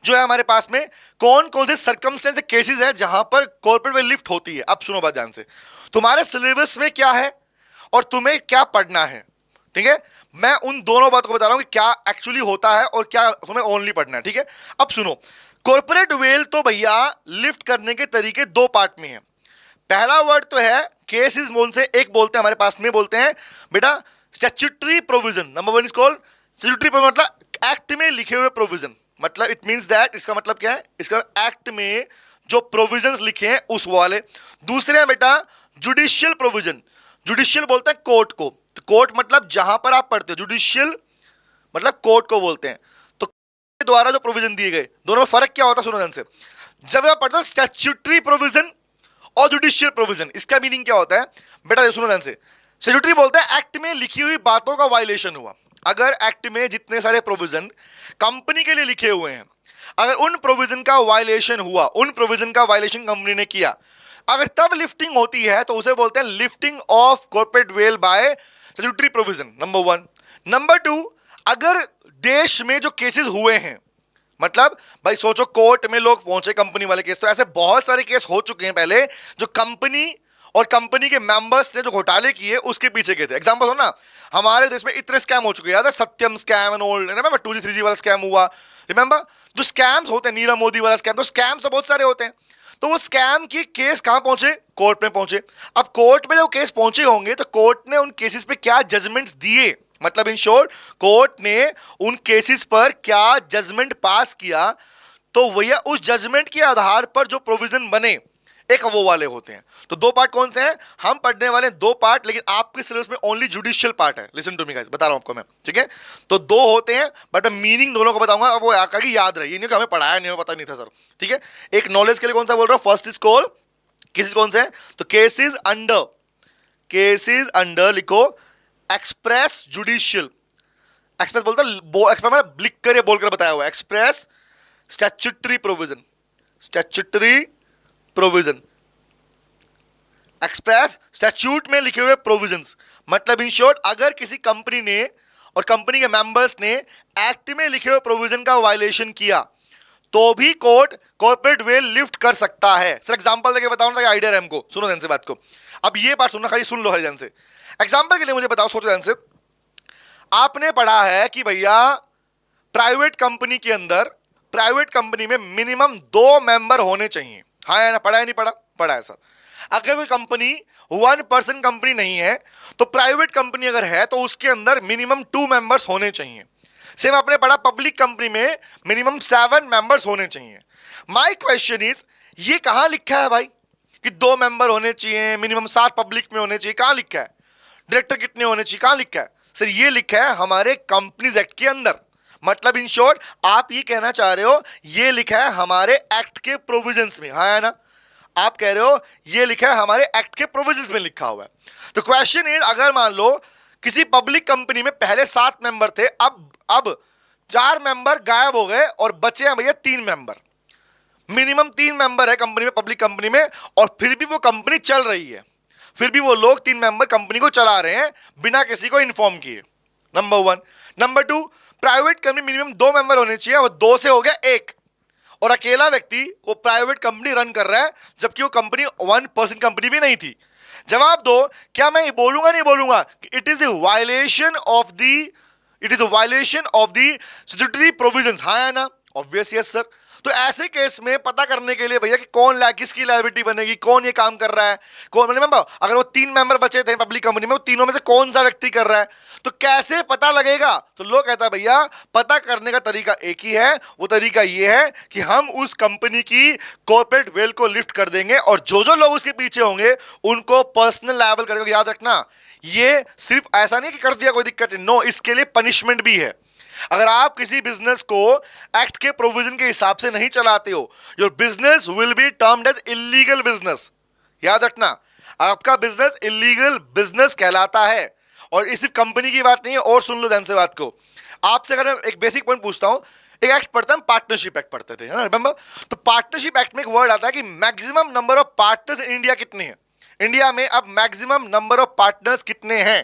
जो है हमारे पास में कौन कौन से सर्कमस्टेंस केसेस है जहां पर कॉर्पोरेट वेल लिफ्ट होती है। अब सुनो बात ध्यान से, तुम्हारे सिलेबस में क्या है और तुम्हें क्या पढ़ना है, ठीक है? मैं उन दोनों बातों को बता रहा हूं कि क्या एक्चुअली होता है और क्या तुम्हें ओनली पढ़ना है, ठीक है? अब सुनो, कॉर्पोरेट वेल तो भैया लिफ्ट करने के तरीके दो पार्ट में है। पहला वर्ड तो है केसेस, मोन से एक बोलते हैं हमारे पास में, बोलते हैं बेटा statutory provision. Number one is called statutory provision, मतलब एक्ट में लिखे हुए प्रोविजन। मतलब इट मींस दैट, इसका मतलब क्या है? इसका एक्ट में जो प्रोविजंस लिखे हैं उस वाले। दूसरे हैं बेटा जुडिशियल प्रोविजन, जुडिशियल बोलते हैं कोर्ट को, तो कोर्ट मतलब जहां पर आप पढ़ते हो, जुडिशियल मतलब कोर्ट को बोलते हैं। तो के द्वारा जो प्रोविजन दिए गए, दोनों में फर्क क्या होता है सुनो ध्यान से। जब आप पढ़ते हो स्टैट्यूटरी प्रोविजन और जुडिशियल प्रोविजन, इसका मीनिंग क्या होता है बेटा, सुनो ध्यान से। स्टैट्यूटरी बोलते हैं एक्ट में लिखी हुई बातों का वायलेशन हुआ। अगर एक्ट में जितने सारे प्रोविजन कंपनी के लिए लिखे हुए हैं, अगर उन प्रोविजन का वायलेशन हुआ, उन प्रोविजन का वायलेशन कंपनी ने किया, अगर तब लिफ्टिंग होती है तो उसे बोलते हैं lifting of corporate veil by statutory provision, number 1। Number 2, अगर देश में जो केसेस हुए हैं, मतलब भाई सोचो कोर्ट में लोग पहुंचे कंपनी वाले केस, तो ऐसे बहुत सारे केस हो चुके हैं पहले जो कंपनी और कंपनी के मेंबर्स ने जो घोटाले किए उसके पीछे गए थे। एग्जांपल हो ना, हमारे देश में इतने स्कैम हो चुके हैं, याद है Satyam scam and all, remember 2G 3G वाला स्कैम हुआ, रिमेंबर जो स्कैम्स होते हैं, नीरव मोदी वाला स्कैम, तो स्कैम्स तो बहुत सारे होते हैं। तो वो स्कैम की केस कहां पहुंचे? कोर्ट में पहुंचे। अब कोर्ट में जब केस पहुंचे होंगे तो कोर्ट ने उन केसेस पे क्या जजमेंट्स दिए, मतलब इन शॉर्ट कोर्ट ने उन केसेस पर क्या जजमेंट पास किया, तो भैया उस जजमेंट के आधार पर जो प्रोविजन बने एक वो वाले होते हैं। तो दो पार्ट कौन से हैं? हम पढ़ने वाले हैं दो पार्ट, लेकिन आपके सिलेबस में ओनली जुडिशियल पार्ट है। लिसन टू मी गाइस, बता रहा हूं आपको मैं, ठीक है? तो दो होते हैं, बट मैं मीनिंग दोनों को बताऊंगा। अब वो आका की याद रही, नहीं कि हमें पढ़ाया नहीं, हमें पता नहीं था सर, ठीक है? एक नॉलेज के लिए कौन सा बोल रहा हूं, फर्स्ट इज कॉल केसेस कौन से हैं, तो केसेस अंडर लिखो एक्सप्रेस जुडिशियल, एक्सप्रेस बोलता एक्सप्रेस मतलब लिख कर या बोलकर बताया हुआ, express statutory provision, statutory provision, express statute में लिखे हुए प्रोविजंस, मतलब इन शॉर्ट अगर किसी कंपनी ने और कंपनी के मेंबर्स ने एक्ट में लिखे हुए प्रोविजन का वायलेशन किया तो भी कोर्ट कॉर्पोरेट वेल लिफ्ट कर सकता है। सर एग्जांपल देके बताओ ना, आइडिया है हमको, सुनो ध्यान से बात को। अब ये बात सुनना, खाली सुन लो ध्यान से। एग्जांपल के लिए मुझे बताओ, सोचो ध्यान से। आपने पढ़ा है कि भैया प्राइवेट कंपनी के अंदर, प्राइवेट कंपनी में मिनिमम 2 मेंबर होने चाहिए, हाँ या ना? पढ़ा है नहीं पढ़ा? पढ़ा है सर। अगर कोई कंपनी 1% कंपनी नहीं है तो प्राइवेट कंपनी अगर है तो उसके अंदर मिनिमम 2 मेंबर्स होने चाहिए। सेम आपने पढ़ा पब्लिक कंपनी में मिनिमम 7 मेंबर्स होने चाहिए। माय क्वेश्चन इज, ये कहां लिखा है भाई कि 2 मेंबर होने चाहिए, मिनिमम 7 पब्लिक में होने चाहिए? कहां लिखा है? डायरेक्टर कितने होने चाहिए? कहां लिखा है? सर ये लिखा है हमारे कंपनीज एक्ट के अंदर। मतलब इन शॉर्ट आप ये कहना चाह रहे हो ये लिखा है हमारे एक्ट के प्रोविजंस में, हाँ है ना? आप कह रहे हो ये लिखा है हमारे एक्ट के प्रोविजंस में लिखा हुआ है। तो क्वेश्चन इज, अगर मान लो किसी पब्लिक कंपनी में पहले 7 मेंबर थे, अब 4 मेंबर गायब हो गए और बचे हैं भैया 3 मेंबर, मिनिमम 3 मेंबर है कंपनी में, पब्लिक कंपनी में, और फिर भी वो कंपनी चल रही है, फिर भी वो लोग 3 मेंबर कंपनी को चला रहे हैं बिना किसी को इन्फॉर्म किए, number 1। Number 2, private company minimum 2 member होने चाहिए, और 2 से हो गया 1, और अकेला व्यक्ति वो प्राइवेट कंपनी रन कर रहा है जबकि वो कंपनी 1% कंपनी भी नहीं थी। जवाब दो, क्या मैं ये बोलूंगा नहीं बोलूंगा it is the violation of the statutory provisions, हाँ या ना? Obvious yes sir. तो ऐसे केस में पता करने के लिए भैया कि कौन किसकी लायबिलिटी बनेगी, कौन ये काम कर रहा है, कौन, मतलब अगर वो 3 मेंबर बचे थे पब्लिक कंपनी में, वो तीनों में से कौन सा व्यक्ति कर रहा है, तो कैसे पता लगेगा? तो लोग कहता है भैया पता करने का तरीका एक ही है, वो तरीका ये है कि हम उस कंपनी की कॉर्पोरेट वेल को लिफ्ट कर देंगे और जो जो लोग उसके पीछे होंगे उनको पर्सनल लायबल कर देंगे। याद रखना, ये सिर्फ ऐसा नहीं कि कर दिया कोई दिक्कत नहीं, नो, इसके लिए पनिशमेंट भी है। अगर आप किसी बिजनेस को एक्ट के प्रोविजन के हिसाब से नहीं चलाते हो, your business will be termed as illegal business. याद रखना, आपका बिजनेस इलीगल बिजनेस कहलाता है। और इस सिर्फ कंपनी की बात नहीं है, और सुन लो ध्यान से बात को। आपसे अगर मैं एक बेसिक पॉइंट पूछता हूं, एक एक्ट पढ़ते हैं, पार्टनरशिप एक्ट पढ़ते थे, रिमेंबर? तो पार्टनरशिप एक्ट में एक वर्ड आता है कि maximum number of partners in India कितने हैं। इंडिया में अब मैक्सिमम नंबर ऑफ पार्टनर्स कितने हैं?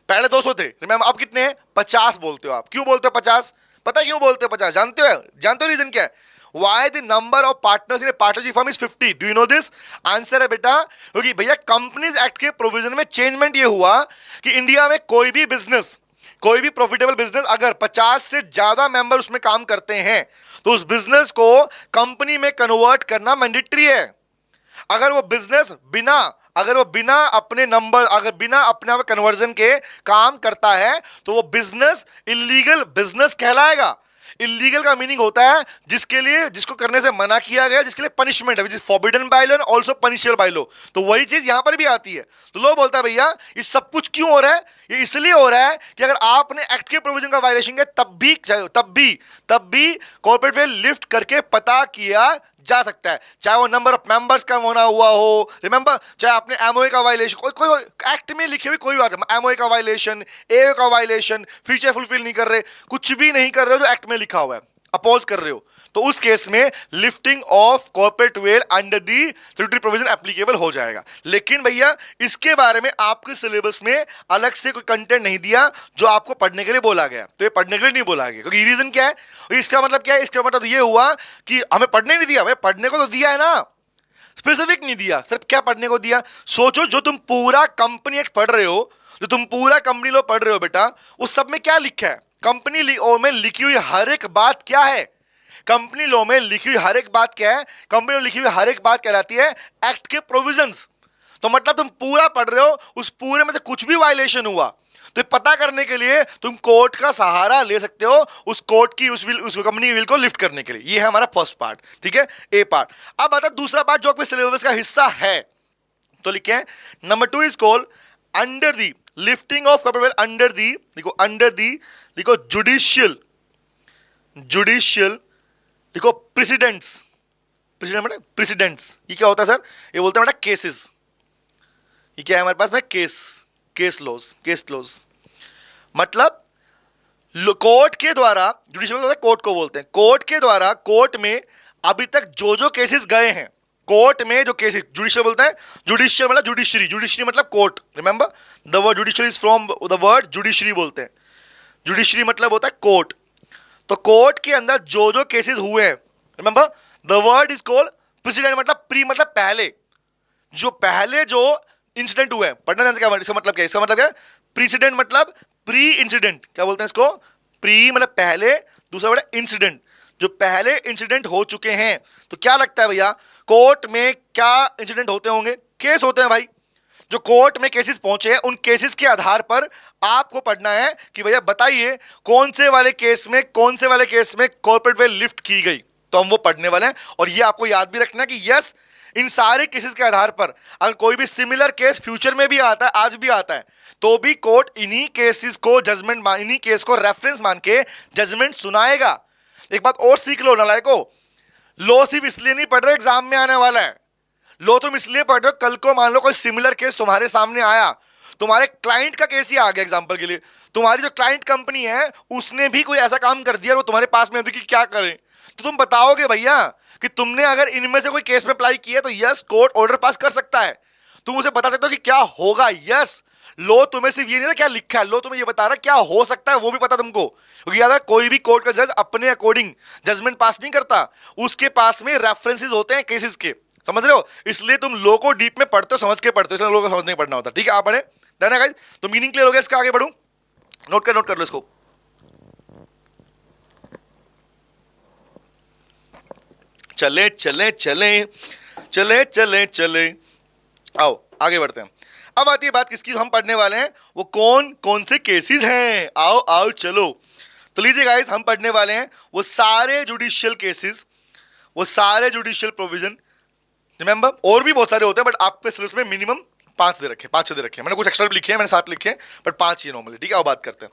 पहले 200 थे, रिमेंबर? अब कितने हैं? 50 बोलते हो आप। क्यों बोलते हो 50? पता है क्यों बोलते हो 50? जानते हो रीजन क्या है? Why the number of partners in a partnership firm is 50? Do you know this? Answer है बेटा, क्योंकि भैया कंपनीज एक्ट के प्रोविजन में चेंजमेंट ये हुआ कि इंडिया में कोई भी बिजनेस, कोई भी प्रॉफिटेबल बिजनेस अगर 50 से ज्यादा मेंबर उसमें काम करते हैं तो उस बिजनेस को कंपनी में कन्वर्ट करना मैंडेटरी है। अगर वो बिजनेस बिना अपने कन्वर्जन के काम करता है तो वो बिजनेस इलीगल बिजनेस कहलाएगा। इलीगल का मीनिंग होता है जिसके लिए, जिसको करने से मना किया गया, जिसके लिए पनिशमेंट है, which is forbidden by law and also punishable by law. तो वही चीज यहां पर भी आती है। तो लोग बोलता है भैया ये सब कुछ क्यों हो रहा है? ये इसलिए हो रहा है कि अगर आपने एक्ट के प्रोविजन का वायलेशन किया तब भी कॉर्पोरेट वेल्थ लिफ्ट करके पता किया जा सकता है, चाहे वो नंबर ऑफ मेंबर्स कम होना हुआ हो, रिमेंबर, चाहे आपने एमओए का वायलेशन, कोई एक्ट में लिखी हुई कोई बात है, एमओए का वायलेशन, एओ का वायलेशन, फीचर फुलफिल नहीं कर रहे, कुछ भी नहीं कर रहे हो जो एक्ट में लिखा हुआ है, अपोज कर रहे हो, तो उस केस में lifting of corporate well under the tributary provision applicable हो जाएगा। लेकिन भैया इसके बारे में आपके सिलेबस में अलग से कोई कंटेंट नहीं दिया जो आपको पढ़ने के लिए बोला गया, तो ये पढ़ने के लिए नहीं बोला गया, क्योंकि रीजन क्या है, इसका मतलब क्या है, इसका मतलब ये हुआ कि हमें पढ़ने नहीं दिया, हमें पढ़ने को तो दिया है ना, स्पेसिफिक नहीं दिया, सिर्फ क्या पढ़ने को दिया। सोचो जो तुम पूरा कंपनी एक्ट पढ़ रहे हो, जो तुम पूरा कंपनी लॉ पढ़ रहे हो बेटा, उस सब में क्या लिखा है, कंपनी लॉ में लिखी हुई हर एक बात क्या है, कंपनी लॉ में लिखी हुई हर एक बात क्या है, कंपनी लॉ लिखी हुई हर एक बात कहलाती है एक्ट के प्रोविजंस। तो मतलब तुम पूरा पढ़ रहे हो, उस पूरे में से कुछ भी वायलेशन हुआ तो पता करने के लिए तुम कोर्ट का सहारा ले सकते हो, उस कोर्ट की उस कंपनी विल को लिफ्ट करने के लिए। ये है हमारा फर्स्ट पार्ट, ठीक है, ए पार्ट। अब आता दूसरा पार्ट जो आपके सिलेबस का हिस्सा है, तो लिखे हैं number 2 is called under the lifting of corporate wealth under the, लिखो अंडर दी, लिखो जुडिशियल लिखो प्रेसिडेंट्स, प्रेसिडेंट मतलब प्रेसिडेंट्स, ये क्या होता है सर, ये बोलते हैं बेटा केसेस, ये क्या है हमारे पास में केस लॉज, मतलब कोर्ट के द्वारा, जुडिशियल मतलब कोर्ट को बोलते हैं, कोर्ट के द्वारा कोर्ट में अभी तक जो केसेस गए हैं, कोर्ट में जो केसेस, जुडिशियल बोलते हैं, जुडिशियल मतलब जुडिशरी मतलब court, remember the word judicial is from the word judiciary, बोलते हैं जुडिशरी मतलब होता है कोर्ट। तो कोर्ट के अंदर जो केसेस हुए हैं, remember the word is called president, मतलब प्री मतलब पहले जो इंसिडेंट हुए हैं, पढ़ना ध्यान से, क्या इसका मतलब क्या है, इसका मतलब क्या, प्रेसिडेंट मतलब प्री इंसिडेंट, क्या बोलते हैं इसको, प्री मतलब पहले, दूसरा वर्ड इंसिडेंट, जो पहले इंसिडेंट हो चुके हैं। तो क्या लगता है भैया कोर्ट में क्या इंसिडेंट होते होंगे, केस होते हैं भाई, जो कोर्ट में केसेस पहुंचे हैं, उन केसेस के आधार पर आपको पढ़ना है कि भैया बताइए कौन से वाले केस में कॉर्पोरेट वेल्थ लिफ्ट की गई, तो हम वो पढ़ने वाले हैं। और ये आपको याद भी रखना कि यस इन सारे केसेस के आधार पर अगर कोई भी सिमिलर केस फ्यूचर में भी आता है, आज भी आता है, तो भी कोर्ट इन्हीं केसेस को इन्हीं केस को रेफरेंस मान के जजमेंट सुनाएगा। एक बात और सीख लो नालायको, लॉ सिर्फ इसलिए नहीं पढ़ रहे एग्जाम में आने वाला है, लो तुम इसलिए पढ़ रहे हो कल को मान लो कोई सिमिलर केस तुम्हारे सामने आया, तुम्हारे क्लाइंट का केस ही आ गया एग्जांपल के लिए, तुम्हारी जो क्लाइंट कंपनी है उसने भी कोई ऐसा काम कर दिया वो तुम्हारे पास में कि क्या करें, तो तुम बताओगे भैया कि तुमने अगर इनमें से कोई केस में अप्लाई किया तो यस कोर्ट ऑर्डर पास कर सकता है, तुम उसे बता सकते हो कि क्या होगा। यस लो तुम्हें सिर्फ ये नहीं था क्या लिखा है, लो तुम्हें ये बता रहा क्या हो सकता है वो भी पता तुमको, क्योंकि याद है कोई भी कोर्ट का जज अपने अकॉर्डिंग जजमेंट पास नहीं करता, उसके पास में रेफरेंसेस होते हैं केसेस के, समझ रहे हो, इसलिए तुम लो को डीप में पढ़ते हो, समझ के पढ़ते हो, इसलिए लो को समझ नहीं पढ़ना होता। ठीक है आप पढ़े, डन है गाइस, तो मीनिंग क्लियर हो गया इसका, आगे बढ़ूं, नोट कर लो इसको। चले चले चले चले चले चले आओ आगे बढ़ते हैं। अब आती है बात किसकी हम पढ़ने वाले हैं, वो कौन कौन से केसेस हैं, आओ आओ चलो। तो लीजिए गाइस हम पढ़ने वाले हैं वो सारे जुडिशियल केसेस, वो सारे जुडिशियल प्रोविजन, रिमेंबर और भी बहुत सारे होते हैं बट आपके सिलेबस में मिनिमम 5 दे रखे, 5 दे रखे, मैंने कुछ एक्स्ट्रा लिखे हैं, मैंने 7 लिखे हैं बट 5 ही नॉर्मली। ठीक है अब बात करते हैं,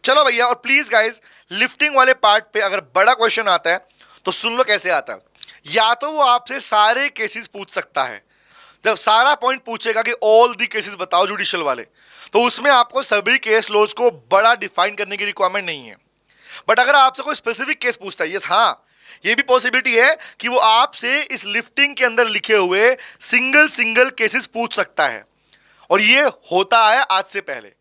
चलो भैया। और प्लीज गाइस लिफ्टिंग वाले पार्ट पे अगर बड़ा क्वेश्चन आता है तो सुन लो कैसे आता है। या तो वो आपसे सारे केसेस पूछ सकता है, जब सारा पॉइंट पूछेगा कि ऑल दी केसेस बताओ जुडिशियल वाले, तो उसमें आपको सभी केस लॉज को बड़ा डिफाइन करने की रिक्वायरमेंट नहीं है। बट अगर आपसे कोई स्पेसिफिक केस पूछता है, यस हाँ ये भी पॉसिबिलिटी है कि वो आपसे इस लिफ्टिंग के अंदर लिखे हुए सिंगल केसेस पूछ सकता है, और ये होता है आज से पहले,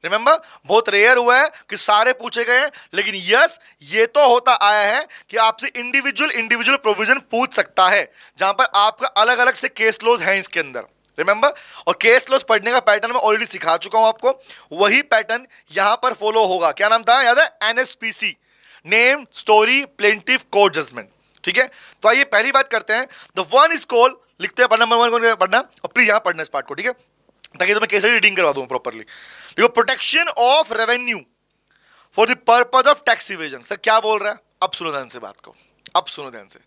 रिमेंबर बहुत रेयर हुआ है कि सारे पूछे गए हैं, लेकिन यस ये तो होता आया है कि आपसे इंडिविजुअल प्रोविजन पूछ सकता है, जहां पर आपका अलग अलग से केस लॉज हैं इसके अंदर, रिमेंबर। और केस लॉज पढ़ने का पैटर्न मैं ऑलरेडी सिखा चुका हूं आपको, वही पैटर्न यहां पर फॉलो होगा। क्या नाम था याद है, NSPC, name story plaintiff court judgment. ठीक है तो आइए पहली बात करते हैं, द वन इज कॉल्ड, लिखते हैं नंबर 1 पढ़ना, और प्लीज यहां पढ़ना इस पार्ट को, ठीक है, ताकि तो मैं कैसे रीडिंग करवा दूं प्रॉपर्ली। देखो protection of revenue for the purpose of tax evasion. Sir क्या बोल रहा है, अब सुनो ध्यान से बात को, अब सुनो ध्यान से।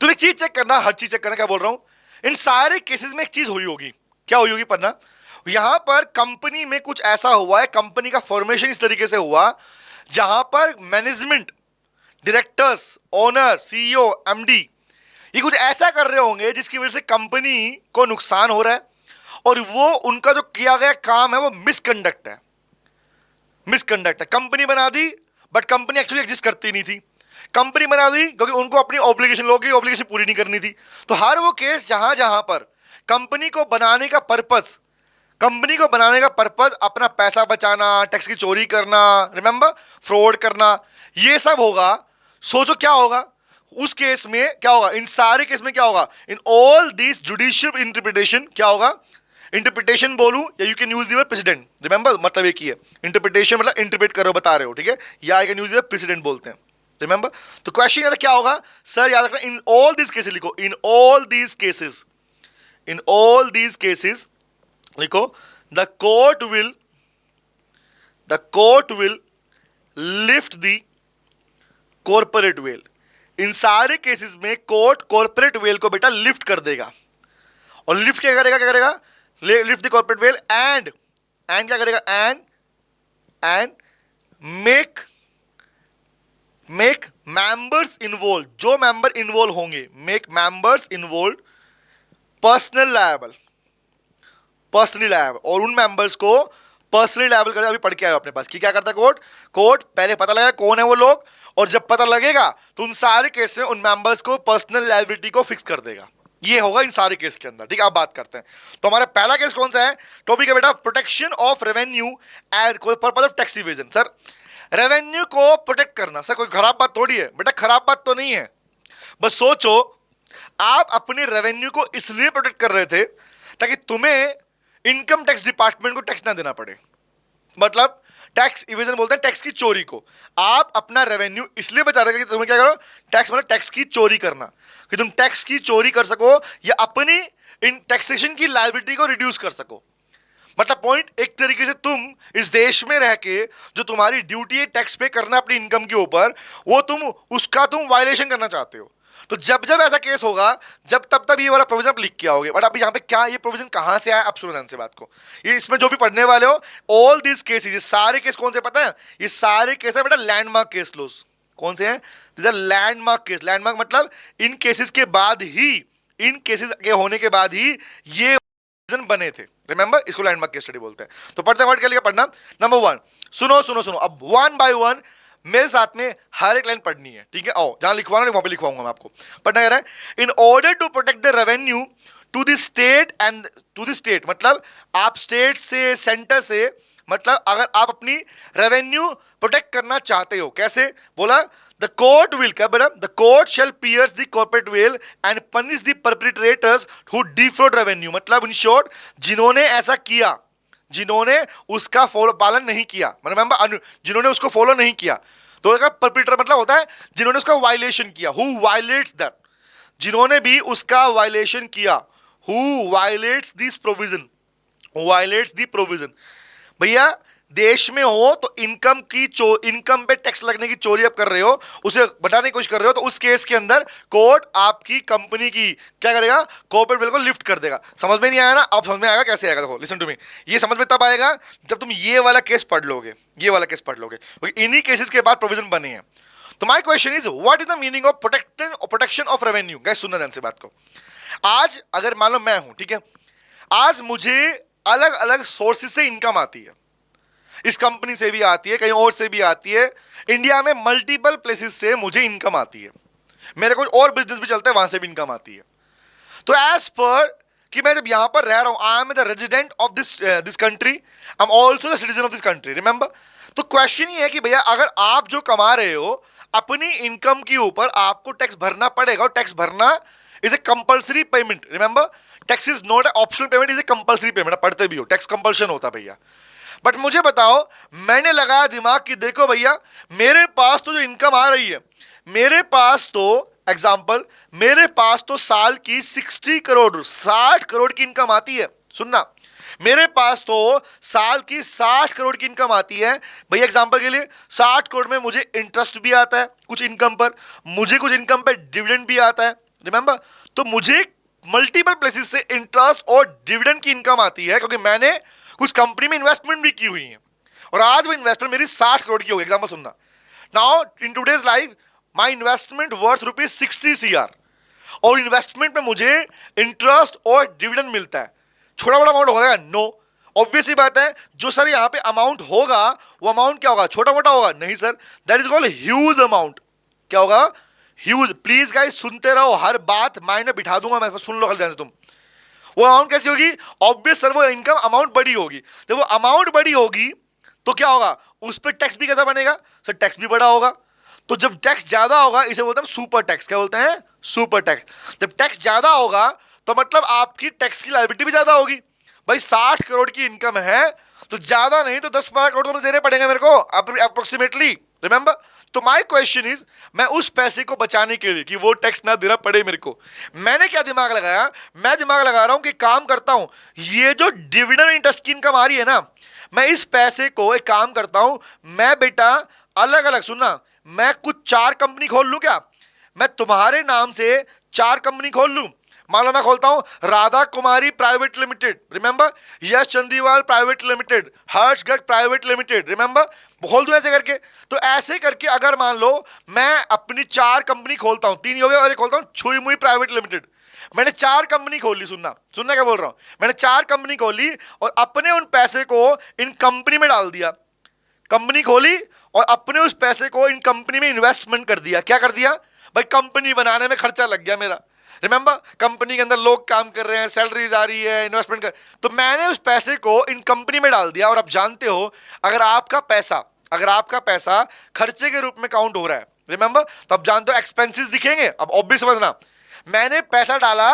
तुम एक चीज चेक करना, हर चीज चेक करना, क्या बोल रहा हूं, इन सारे केसेस में एक चीज हुई होगी। क्या हुई होगी पढ़ना। यहां पर कंपनी में कुछ ऐसा हुआ है, कंपनी का फॉर्मेशन इस तरीके से हुआ जहां पर management, directors, owner, CEO, MD ये कुछ ऐसा कर रहे होंगे जिसकी वजह से कंपनी को नुकसान हो रहा है, और वो उनका जो किया गया काम है वो मिसकंडक्ट है। मिसकंडक्ट है। कंपनी बना दी बट कंपनी एक्चुअली एग्जिस्ट करती नहीं थी। कंपनी बना दी क्योंकि उनको अपनी ऑब्लिगेशन, लोगों की ऑब्लिगेशन पूरी नहीं करनी थी। तो हर वो केस जहां जहां पर कंपनी को बनाने का पर्पस, कंपनी को बनाने का पर्पस अपना पैसा बचाना, टैक्स की चोरी करना, रिमेंबर, फ्रॉड करना, ये सब होगा। सोचो क्या होगा उस केस में, क्या होगा इन सारे केस में, क्या होगा इन ऑल दिस जुडिशियल इंटरप्रिटेशन, क्या होगा, इंटरप्रिटेशन बोलूं या you can use the word president, remember मतलब एक ही है। इंटरप्रिटेशन मतलब इंटरप्रेट करो, बता रहे हो, ठीक है, या I can use the word president बोलते हैं, रिमेंबर। तो क्वेश्चन याद क्या होगा सर, याद रखना इन ऑल दिस केसेस लिखो, in all this cases, in all this cases लिखो, the court will lift the corporate veil. इन सारे केसेस में कोर्ट कॉर्पोरेट वेल को बेटा लिफ्ट कर देगा। और लिफ्ट क्या करेगा, क्या करेगा, lift the corporate veil and क्या करेगा, एंड मेक मेंबर्स इन्वॉल्व, जो मेंबर इन्वॉल्व होंगे, make members involve personally liable, और उन मेंबर्स को पर्सनली लायबल करता। अभी पढ़ के आए अपने पास कि क्या करता है कोर्ट पहले पता लगा कौन है वो लोग, और जब पता लगेगा तो उन सारे केस में उन मेंबर्स को पर्सनल लायबिलिटी को फिक्स कर देगा। ये होगा इन सारे केस के अंदर, ठीक है। अब बात करते हैं, तो हमारा पहला केस कौन सा है, टॉपिक है बेटा protection of revenue and purpose of tax evasion. Sir revenue को प्रोटेक्ट करना, सर कोई खराब बात थोड़ी है बेटा, खराब बात तो नहीं है। बस सोचो आप अपने रेवेन्यू को इसलिए प्रोटेक्ट कर रहे थे ताकि तुम्हें इनकम टैक्स डिपार्टमेंट को टैक्स ना देना पड़े, मतलब टैक्स इवेजन बोलते हैं टैक्स की चोरी को। आप अपना रेवेन्यू इसलिए बचा रहे कि तुम्हें क्या करो, टैक्स मतलब टैक्स की चोरी करना, कि तुम टैक्स की चोरी कर सको या अपनी इन टैक्सेशन की लायबिलिटी को रिड्यूस कर सको। मतलब पॉइंट एक तरीके से तुम इस देश में रह के जो तुम्हारी ड्यूटी है टैक्स पे करना अपनी इनकम के ऊपर, वो तुम वायलेशन करना चाहते हो। तो जब जब ऐसा केस होगा, तब ये वाला प्रोविजन आप लिख के आओगे। बट अब यहाँ पे क्या ये प्रोविजन कहां से आया, आप सुनो ध्यान से बात को। ये इसमें जो भी पढ़ने वाले हो, ऑल दिस केसेस, ये सारे केस कौन से पता है, ये सारे केस है बेटा लैंडमार्क केस लॉज। कौन से हैं, this are landmark case. Landmark मतलब इन केसेस के बाद ही, इन केसेस के होने के बाद ही ये बने थे, रिमेंबर, इसको लैंडमार्क केस स्टडी बोलते हैं। तो पढ़ते वर्ड क्या लिखा पढ़ना, नंबर 1, सुनो अब वन बाय वन मेरे साथ में हर एक लाइन पढ़नी है, ठीक है। आओ जहां लिखवाना वहां पे लिखवाऊंगा मैं आपको। पढ़ना कह रहा है, in order to protect the revenue to the state and to the state, मतलब आप स्टेट से, सेंटर से, मतलब अगर आप अपनी रेवेन्यू प्रोटेक्ट करना चाहते हो, कैसे बोला, द कोर्ट विल, क्या बोला, the court shall pierce the corporate veil and punish the perpetrators who defraud revenue, मतलब इन शॉर्ट जिन्होंने ऐसा किया, जिन्होंने उसका पालन नहीं किया, मतलब जिन्होंने उसको फॉलो नहीं किया। तो परपेट्रेटर मतलब होता है जिन्होंने उसका वायलेशन किया, हु वायलेट्स दैट, जिन्होंने भी उसका वायलेशन किया, who violets this provision, violets the provision. भैया देश में हो तो इनकम पे टैक्स लगने की चोरी आप कर रहे हो, उसे बताने की कोशिश कर रहे हो, तो उस केस के अंदर कोर्ट आपकी कंपनी की क्या करेगा, कॉर्पोरेट वेल को लिफ्ट कर देगा। समझ में नहीं आया ना, अब समझ में आएगा कैसे आएगा। देखो लिसन टू मी, ये समझ में तब आएगा जब तुम ये वाला केस पढ़ लोगे, ये वाला केस पढ़ लोगे, क्योंकि इन्हीं केसेस के बाद प्रोविजन बने हैं। तो my question is what is the meaning of protection of revenue. Guys सुनना ध्यान से बात को। आज अगर मान लो मैं हूं, ठीक है, आज मुझे अलग अलग सोर्सेज से इनकम आती है, इस कंपनी से भी आती है, कहीं और से भी आती है, इंडिया में मल्टीपल प्लेसेस से मुझे इनकम आती है, मेरे कुछ और बिजनेस भी चलता है, वहां से भी इनकम आती है। तो एज पर कि मैं जब यहां पर रह रहा हूं, I am the resident of this country, I am also the citizen of this country, remember. तो क्वेश्चन ये है कि भैया अगर आप जो कमा रहे हो अपनी इनकम के ऊपर आपको टैक्स भरना पड़ेगा, और टैक्स भरना is a compulsory payment, remember, tax is not a optional payment, is a compulsory payment. पढ़ते भी हो, टैक्स कंपल्शन होता है भैया। बट मुझे बताओ, मैंने लगाया दिमाग कि देखो भैया मेरे पास तो जो इनकम आ रही है, मेरे पास तो एग्जांपल, मेरे पास तो साल की 60 करोड़ 60 करोड़ की इनकम आती है। सुनना, मेरे पास तो साल की 60 करोड़ की इनकम आती है भैया। एग्जांपल के लिए 60 करोड़ में मुझे इंटरेस्ट भी आता है कुछ इनकम पर, मुझे कुछ इनकम पर डिविडेंड भी आता है, रिमेंबर। तो मुझे मल्टीपल प्लेसेस से इंटरेस्ट और डिविडेंड की इनकम आती है क्योंकि मैंने कुछ कंपनी में इन्वेस्टमेंट भी की हुई है और आज वो इन्वेस्टमेंट मेरी 60 करोड़ की होगी। एग्जांपल सुनना, now in today's life my investment worth ₹60 CR और इन्वेस्टमेंट में मुझे इंटरेस्ट और डिविडेंड मिलता है। छोटा बड़ा अमाउंट होगा? नो। ऑब्वियस ही बात है, जो सर यहां पे अमाउंट होगा वो अमाउंट क्या होगा? छोटा मोटा होगा? नहीं sir, that is called huge amount. क्या होगा? ह्यूज। प्लीज गाइस सुनते रहो, हर बात माइंड में बिठा दूंगा मैं, सुन लो खाली ध्यान से तुम। वो अमाउंट कैसी होगी? ऑब्वियस सर, वो इनकम अमाउंट बड़ी होगी। जब वो अमाउंट बड़ी होगी तो क्या होगा? उस पर टैक्स भी कैसा बनेगा? सर टैक्स भी बड़ा होगा। तो जब टैक्स ज्यादा होगा इसे बोलते हैं सुपर टैक्स। क्या बोलते हैं? Super tax. जब टैक्स ज्यादा होगा तो मतलब आपकी टैक्स की लायबिलिटी भी ज्यादा होगी। भाई 60 करोड़ की इनकम है तो ज्यादा नहीं तो 10-12 करोड़ तो देने पड़ेंगे मेरे को अप्रोक्सीमेटली, रिमेंबर। तो माय क्वेश्चन इज, मैं उस पैसे को बचाने के लिए कि वो टैक्स ना देना पड़े मेरे को, मैंने क्या दिमाग लगाया? मैं दिमाग लगा रहा हूं कि काम करता हूं, ये जो डिविडेंड इंटरेस्ट की इनकम आ रही है ना, मैं इस पैसे को एक काम करता हूं, मैं बेटा अलग अलग, सुनना, मैं कुछ 4 कंपनी खोल लूं क्या? मैं तुम्हारे नाम से 4 कंपनी खोल लूं। मान लो मैं खोलता हूं Radha Kumari private limited, remember, Yash Chandiwal private limited, Harshgarh private limited, remember, खोल दूं ऐसे करके। तो ऐसे करके अगर मान लो मैं अपनी 4 कंपनी खोलता हूं, 3 हो गए और एक खोलता हूं छुई मुई प्राइवेट लिमिटेड। मैंने 4 कंपनी खोल ली, सुनना सुनना क्या बोल रहा हूं, मैंने 4 कंपनी खोली और अपने उन पैसे को इन कंपनी में डाल दिया। कंपनी खोली और अपने उस पैसे को इन कंपनी में इन्वेस्टमेंट कर दिया। क्या कर दिया? भाई कंपनी बनाने में खर्चा लग गया मेरा, रिमेंबर, कंपनी के अंदर लोग काम कर रहे हैं, सैलरीज आ रही है, इन्वेस्टमेंट कर, तो मैंने उस पैसे को इन कंपनी में डाल दिया। और आप जानते हो अगर आपका पैसा खर्चे के रूप में काउंट हो रहा है, रिमेंबर, तो आप जानते हो एक्सपेंसेस दिखेंगे। अब ऑब्वियस समझना, मैंने पैसा डाला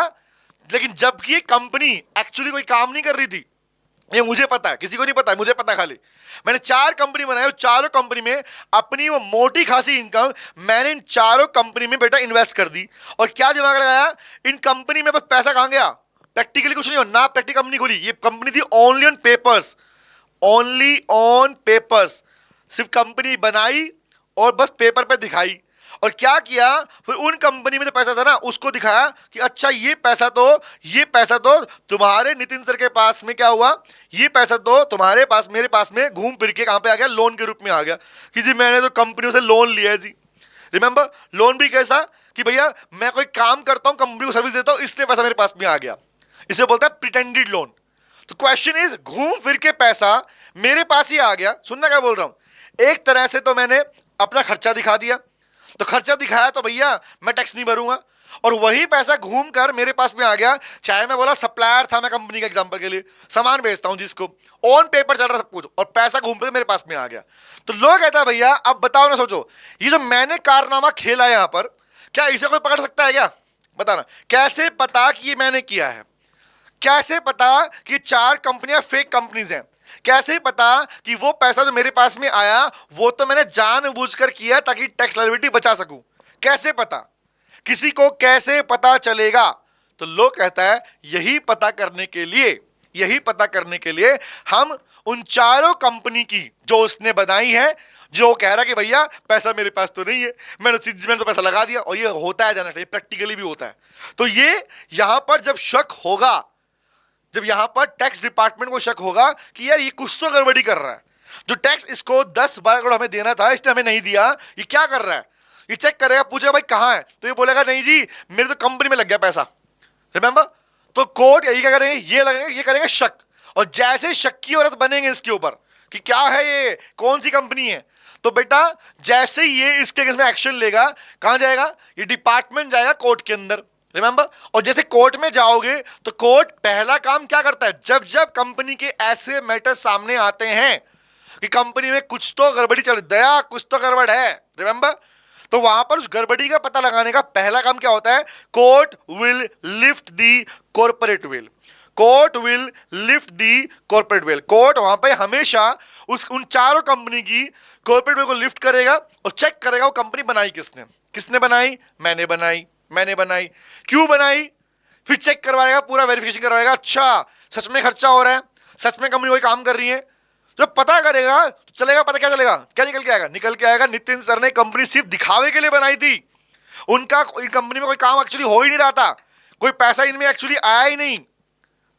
लेकिन जबकि कंपनी एक्चुअली कोई काम नहीं कर रही थी, ये मुझे पता है, किसी को नहीं पता है, मुझे पता खाली। मैंने 4 कंपनी बनाई और चारों कंपनी में अपनी वो मोटी खासी इनकम मैंने इन चारों कंपनी में बेटा इन्वेस्ट कर दी। और क्या दिमाग लगाया? इन कंपनी में बस पैसा कहां गया? प्रैक्टिकली कुछ नहीं हो ना, प्रैक्टिकल कंपनी खोली, ये कंपनी थी only on papers, only on papers. सिर्फ कंपनी बनाई और बस पेपर पे दिखाई। और क्या किया फिर? उन कंपनी में जो पैसा था ना उसको दिखाया कि अच्छा ये पैसा तो तुम्हारे नितिन सर के पास में क्या हुआ, ये पैसा तो तुम्हारे पास मेरे पास में घूम फिर के कहां पे आ गया? लोन के रूप में आ गया कि जी मैंने तो कंपनियों से लोन लिया है जी, रिमेंबर। लोन भी कैसा कि भैया मैं कोई काम करता हूं, कंपनी को सर्विस देता हूं, इसलिए पैसा मेरे पास में आ गया, इसे बोलता है प्रिटेंडेड लोन। तो क्वेश्चन इज, घूम फिर के पैसा मेरे पास ही आ गया। सुनना क्या बोल रहा हूं, एक तरह से तो मैंने अपना खर्चा दिखा दिया, तो खर्चा दिखाया तो भैया मैं टैक्स नहीं भरूंगा, और वही पैसा घूम कर मेरे पास में आ गया। चाहे मैं बोला सप्लायर था, मैं कंपनी का एग्जांपल के लिए सामान बेचता हूं जिसको, ऑन पेपर चल रहा सब कुछ, और पैसा घूम कर मेरे पास में आ गया। तो लोग कहता है भैया अब बताओ ना, सोचो ये जो मैंने कारनामा खेला यहां पर, क्या इसे कोई पकड़ सकता है क्या? बताना, कैसे पता कि ये मैंने किया है? कैसे पता कि 4 कंपनियां फेक कंपनीज हैं? कैसे पता कि वो पैसा जो मेरे पास में आया वो तो मैंने जानबूझकर किया ताकि टैक्स लायबिलिटी बचा सकूं? कैसे पता? किसी को कैसे पता चलेगा? तो लोग कहता है यही पता करने के लिए हम उन चारों कंपनी की जो उसने बनाई है, जो कह रहा कि भैया पैसा मेरे पास तो नहीं है, मैंने तो पैसा लगा दिया, और ये होता है, जाना चाहिए, प्रैक्टिकली भी होता है। तो ये यहां पर जब शक होगा, जब यहां पर टैक्स डिपार्टमेंट को शक होगा कि यार ये कुछ तो गड़बड़ी कर रहा है, जो टैक्स इसको 10-12 करोड़ हमें देना था इसने हमें नहीं दिया, ये क्या कर रहा है? ये चेक करेगा, पूछेगा भाई कहां है, तो ये बोलेगा नहीं जी मेरे तो कंपनी में लग गया पैसा, रिमेंबर। तो कोर्ट यही क्या करेंगे, ये करेंगे शक, और जैसे शक की औरत बनेंगे इसके ऊपर कि क्या है ये, कौन सी कंपनी है, तो बेटा जैसे ये इसके केस में एक्शन लेगा, कहां जाएगा? ये डिपार्टमेंट जाएगा कोर्ट के अंदर, रिमेंबर। और जैसे कोर्ट में जाओगे तो कोर्ट पहला काम क्या करता है, जब जब कंपनी के ऐसे मैटर सामने आते हैं कि कंपनी में कुछ तो गड़बड़ी चल, दया कुछ तो गड़बड़ है, रिमेंबर, तो वहां पर उस गड़बड़ी का पता लगाने का पहला काम क्या होता है? Court will lift the corporate veil, court will lift the corporate veil. Court वहां पे हमेशा उन चारों कंपनी की कॉर्पोरेट वेल को लिफ्ट करेगा और चेक करेगा वो कंपनी बनाई किसने बनाई? मैंने बनाई। क्यों बनाई? फिर चेक करवाएगा, पूरा वेरिफिकेशन करवाएगा, अच्छा सच में खर्चा हो रहा है, सच में कंपनी वही काम कर रही है? जब पता करेगा तो चलेगा, पता क्या चलेगा, क्या निकल के आएगा? निकल के आएगा नितिन सर ने कंपनी सिर्फ दिखावे के लिए बनाई थी, उनका कंपनी में कोई काम एक्चुअली हो ही नहीं रहा था, कोई पैसा इनमें एक्चुअली आया ही नहीं।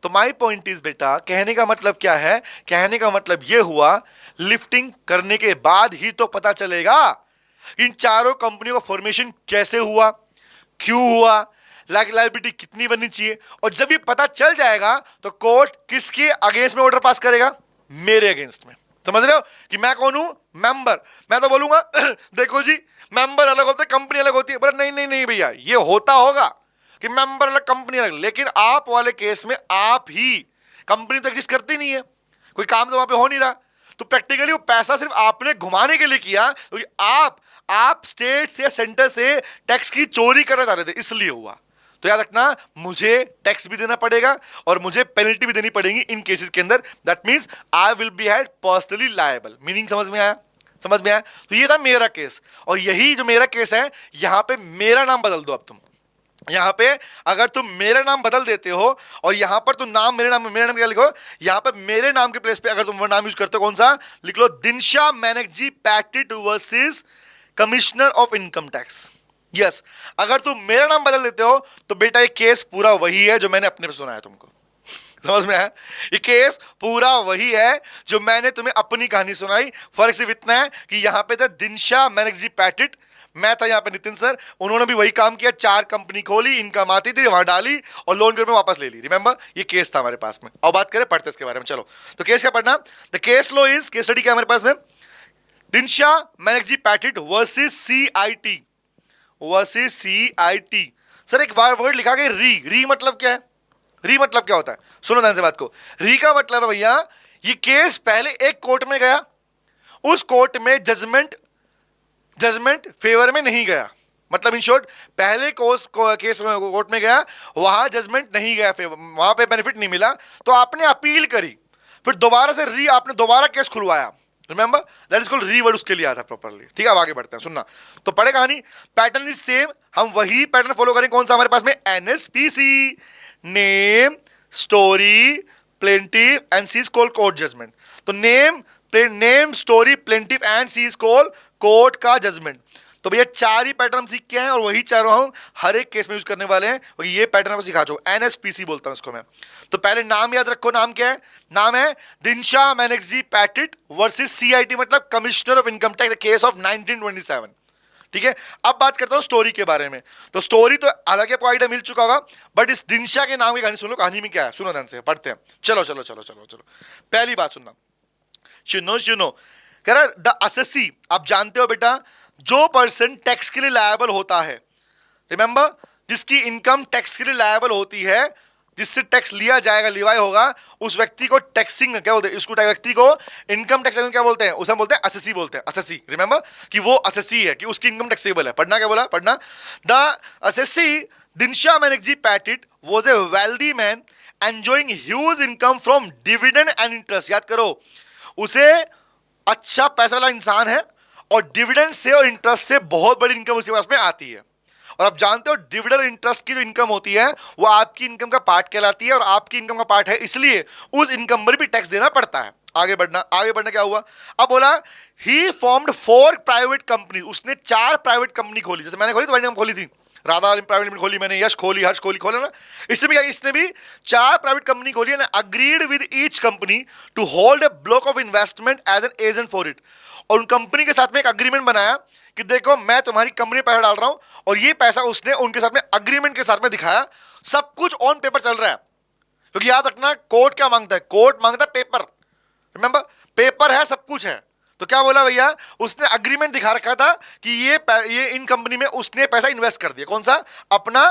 तो माई पॉइंट इज बेटा, कहने का मतलब क्या है? कहने का मतलब यह हुआ, लिफ्टिंग करने के बाद ही तो पता चलेगा इन चारों कंपनियों का फॉर्मेशन कैसे हुआ, क्यों हुआ, लायबिलिटी कितनी बननी चाहिए। और जब ये पता चल जाएगा तो कोर्ट किसके अगेंस्ट में ऑर्डर पास करेगा? मेरे अगेंस्ट में। समझ रहे हो कि मैं कौन हूं? मेंबर। मैं तो बोलूंगा देखो जी, मेंबर अलग होते हैं, कंपनी अलग होती है। पर नहीं नहीं नहीं भैया, ये होता होगा कि मेंबर अलग कंपनी अलग, लेकिन आप वाले केस में आप ही, कंपनी तो एग्जिस्ट करती नहीं है, कोई काम तो वहां पे हो नहीं रहा, तो प्रैक्टिकली वो पैसा सिर्फ आपने घुमाने के लिए किया, क्योंकि आप स्टेट से, सेंटर से टैक्स की चोरी करना चाह रहे थे, इसलिए हुआ। तो याद रखना, मुझे टैक्स भी देना पड़ेगा और मुझे पेनल्टी भी देनी पड़ेगी इन केसेस के अंदर। That means I will be held personally liable. Meaning समझ में आया? समझ में आया? तो ये था मेरा केस, और यही जो मेरा केस है, यहां पे मेरा नाम बदल दो। अब तुम यहां पे अगर तुम मेरा नाम बदल देते हो और यहां पर तुम नाम मेरे नाम क्या लिखो, यहां पे मेरे नाम के प्लेस पे अगर तुम वो नाम यूज करते हो, कौन सा लिख लो? Dinshaw Maneckji Petit versus commissioner of income tax. Yes, अगर तुम मेरा नाम बदल देते हो तो बेटा ये केस पूरा वही है जो मैंने अपने पे सुनाया तुमको। समझ में आया? ये केस पूरा वही है जो मैंने तुम्हें अपनी कहानी सुनाई। फर्क सिर्फ इतना है कि यहां पे था दिनशा मैनेकजी पैटिट, मैं था यहाँ पे नितिन सर। उन्होंने भी वही काम किया, 4 कंपनी खोली, इनकम आती थी वहां डाली और लोन के रूप में वापस ले ली। रिमेंबर, ये केस था हमारे पास में। अब बात करें पढ़ते इसके बारे में। चलो, तो केस क्या पढ़ना? The case law is, case study क्या हमारे पास में? Dinshaw Maneckji Petit versus CIT, versus CIT. Sir एक वर्ड लिखा गया री मतलब क्या है? री मतलब क्या होता है? सुनो ध्यान से बात को। री का मतलब है भैया, ये केस पहले एक कोर्ट में गया, उस कोर्ट में जजमेंट फेवर में नहीं गया। मतलब इन शॉर्ट, पहले केस में कोर्ट में गया, वहां जजमेंट नहीं गया, वहां पे बेनिफिट नहीं मिला, तो आपने अपील करी, फिर दोबारा से आपने दोबारा केस खुलवाया। Remember, that is called reward, उसके लिए आता प्रॉपर्ली। ठीक है, अब आगे बढ़ते हैं, सुनना। तो पढ़े कहानी, पैटर्न इज सेम, हम वही पैटर्न फॉलो करें। कौन सा हमारे पास में? NSPC, name, story, plaintiff and सीज कॉल कोर्ट जजमेंट। तो नेम, स्टोरी, प्लेंटिव एंड सीज कॉल कोर्ट का जजमेंट। तो भैया 4 ही पैटर्न सीख के हैं और वही चारों हम हर एक केस में यूज करने वाले हैं, और ये पैटर्न आपको सिखा चुका। एनएसपीसी बोलता हूं इसको मैं। तो पहले नाम याद रखो, नाम क्या है? नाम है दिनशा मैनेकजी पैटिट वर्सेस सीआईटी, मतलब commissioner of income tax, case of 1927। ठीक है, अब बात करता हूं स्टोरी के बारे में। तो स्टोरी तो हालांकि आपको आइडिया मिल चुका होगा, बट इस दिनशा के नाम की कहानी सुन लो, कहानी में क्या है सुनो ध्यान से, पढ़ते हैं। चलो चलो चलो चलो चलो, पहली बात सुनना, सुनो। कह रहा द असेसी, आप जानते हो बेटा, जो पर्सन टैक्स के लिए लायबल होता है, रिमेंबर, जिसकी इनकम टैक्स के लिए लायबल होती है, जिससे टैक्स लिया जाएगा, लिवाई होगा, उस व्यक्ति को टैक्सिंग क्या बोलते हैं? इसको व्यक्ति को इनकम टैक्स क्या बोलते हैं? उसे बोलते हैं असेसी, बोलते हैं असेसी। रिमेंबर कि वो असेसी है, कि उसकी इनकम टैक्सेबल है। पढ़ना क्या बोला? पढ़ना, the assessee Dinshaw Maneckji Petit was a wealthy man enjoying huge income from dividend and interest. याद करो, उसे अच्छा पैसा वाला इंसान है और डिविडेंड से और इंटरेस्ट से बहुत बड़ी इनकम उसके पास में आती है। और आप जानते हो डिविडेंड और इंटरेस्ट की जो इनकम होती है वो आपकी इनकम का पार्ट कहलाती है, और आपकी इनकम का पार्ट है, इसलिए उस इनकम पर भी टैक्स देना पड़ता है। आगे बढ़ना क्या हुआ? अब बोला ही फॉर्म्ड 4 प्राइवेट कंपनी, उसने 4 प्राइवेट कंपनी खोली। जैसे मैंने खोली तो मैंने खोली थी राधा प्राइवेट लिमिटेड खोली मैंने, यश खोली, हर्ष खोला ना। इसने भी 4 प्राइवेट कंपनी खोली and agreed with each company to hold a block of investment as an agent for it. और उन कंपनी के साथ में एक अग्रीमेंट बनाया कि देखो मैं तुम्हारी कंपनी में पैसा डाल रहा हूं, और ये पैसा उसने उनके साथ में अग्रीमेंट के साथ में दिखाया। सब कुछ ऑन पेपर चल रहा है, क्योंकि याद रखना कोर्ट क्या मांगता है? कोर्ट मांगता है पेपर। रिमेंबर, पेपर है, सब कुछ है। तो क्या बोला भैया, उसने अग्रीमेंट दिखा रखा था कि ये इन कंपनी में उसने पैसा इन्वेस्ट कर दिया। कौन सा? अपना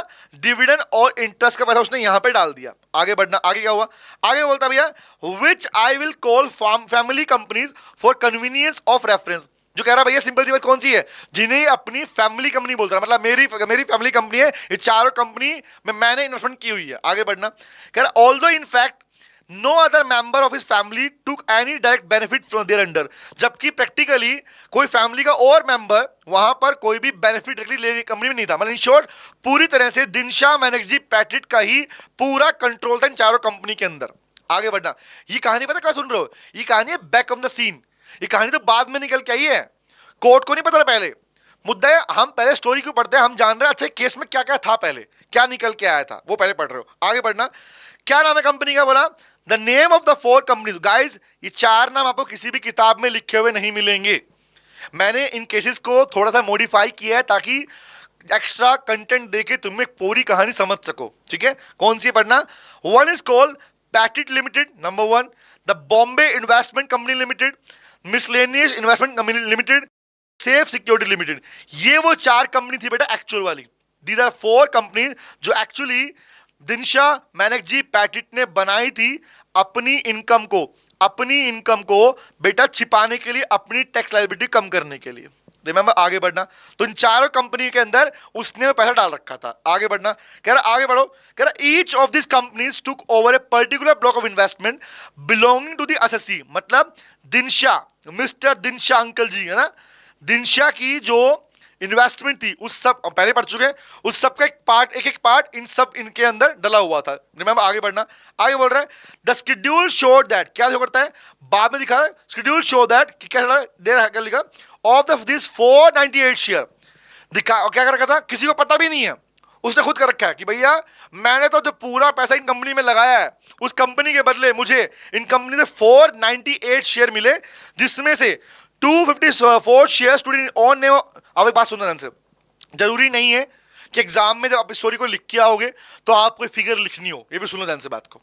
डिविडेंड और इंटरेस्ट का पैसा उसने यहां पे डाल दिया। आगे बढ़ना, आगे क्या हुआ? आगे बोलता भैया which I will call family companies for convenience of reference. जो कह रहा भैया सिंपल सी बात कौन सी है? जिन्हें अपनी फैमिली कंपनी बोलता है, मतलब मेरी फैमिली कंपनी है, ये चारों कंपनी में मैंने इन्वेस्टमेंट की हुई है। आगे बढ़ना, कह रहा although in fact no other member of his family took any direct benefit from their under। जबकि प्रैक्टिकली कोई फैमिली का और मेंबर वहां पर कोई भी बेनिफिट डायरेक्टली लेने कंपनी में नहीं था। मतलब इन शॉर्ट पूरी तरह से दिनशा मैनेकजी पैटिट का ही पूरा कंट्रोल था इन चारों कंपनी के अंदर। आगे बढ़ना। ये कहानी पता क्या सुन रहे हो, ये कहानी है बैक ऑफ द सीन। ये कहानी तो बाद में निकल के आई है, कोर्ट को नहीं पता पहले। मुद्दा है हम पहले स्टोरी क्यों पढ़ते हैं, हम जान रहे हैं अच्छा केस में क्या क्या था, पहले क्या निकल के आया था वो पहले पढ़ रहे हो। आगे बढ़ना। क्या नाम है कंपनी का, बोला the name of the 4 companies. Guys ये 4 नाम आपको किसी भी किताब में लिखे हुए नहीं मिलेंगे। मैंने इन केसेस को थोड़ा सा मॉडिफाई किया है ताकि एक्स्ट्रा कंटेंट देके तुम्हें पूरी कहानी समझ सको, ठीक है। कौन सी पढ़ना, one is called Petit limited, number 1 the Bombay investment company limited, miscellaneous investment company limited, safe security limited. ये वो 4 कंपनी थी बेटा एक्चुअल वाली। दीज आर 4 कंपनी जो एक्चुअली दिनशा मैनेकजी पैटिट ने बनाई थी अपनी इनकम को बेटा छिपाने के लिए, अपनी टैक्स लायबिलिटी कम करने के लिए। रिमेंबर, आगे बढ़ना। तो इन 4 कंपनी के अंदर उसने पैसा डाल रखा था। आगे बढ़ना, कह रहा आगे बढ़ो, कह रहा each of this companies took over a particular block of investment belonging to the SSC. मतलब दिनशा, मिस्टर दिनशा अंकल जी है ना, दिनशा की जो इन्वेस्टमेंट थी उस सब पहले पढ़ चुके हैं, उस सब का एक पार्ट इन सब इनके अंदर डला हुआ था। रिमेंबर, आगे बढ़ना। आगे बोल रहा है द शेड्यूल शो दैट, क्या शो करता है बाद में दिखा रहा है, शेड्यूल शो दैट क्या दे रहा है, क्या लिखा, ऑफ द दिस 498 शेयर दिखा। क्या कर रखा था, किसी को पता भी नहीं है, उसने खुद कर रखा है कि भैया मैंने तो जो पूरा पैसा इन कंपनी में लगाया है, उस कंपनी के बदले मुझे इन कंपनी से 498 शेयर मिले, जिसमें से 254 शेयर्स टू ऑन नेम। अब एक बात सुनना ध्यान से, जरूरी नहीं है कि एग्जाम में जब आप इस स्टोरी को लिख के आओगे तो आप कोई फिगर लिखनी हो, ये भी सुनो ध्यान से बात को।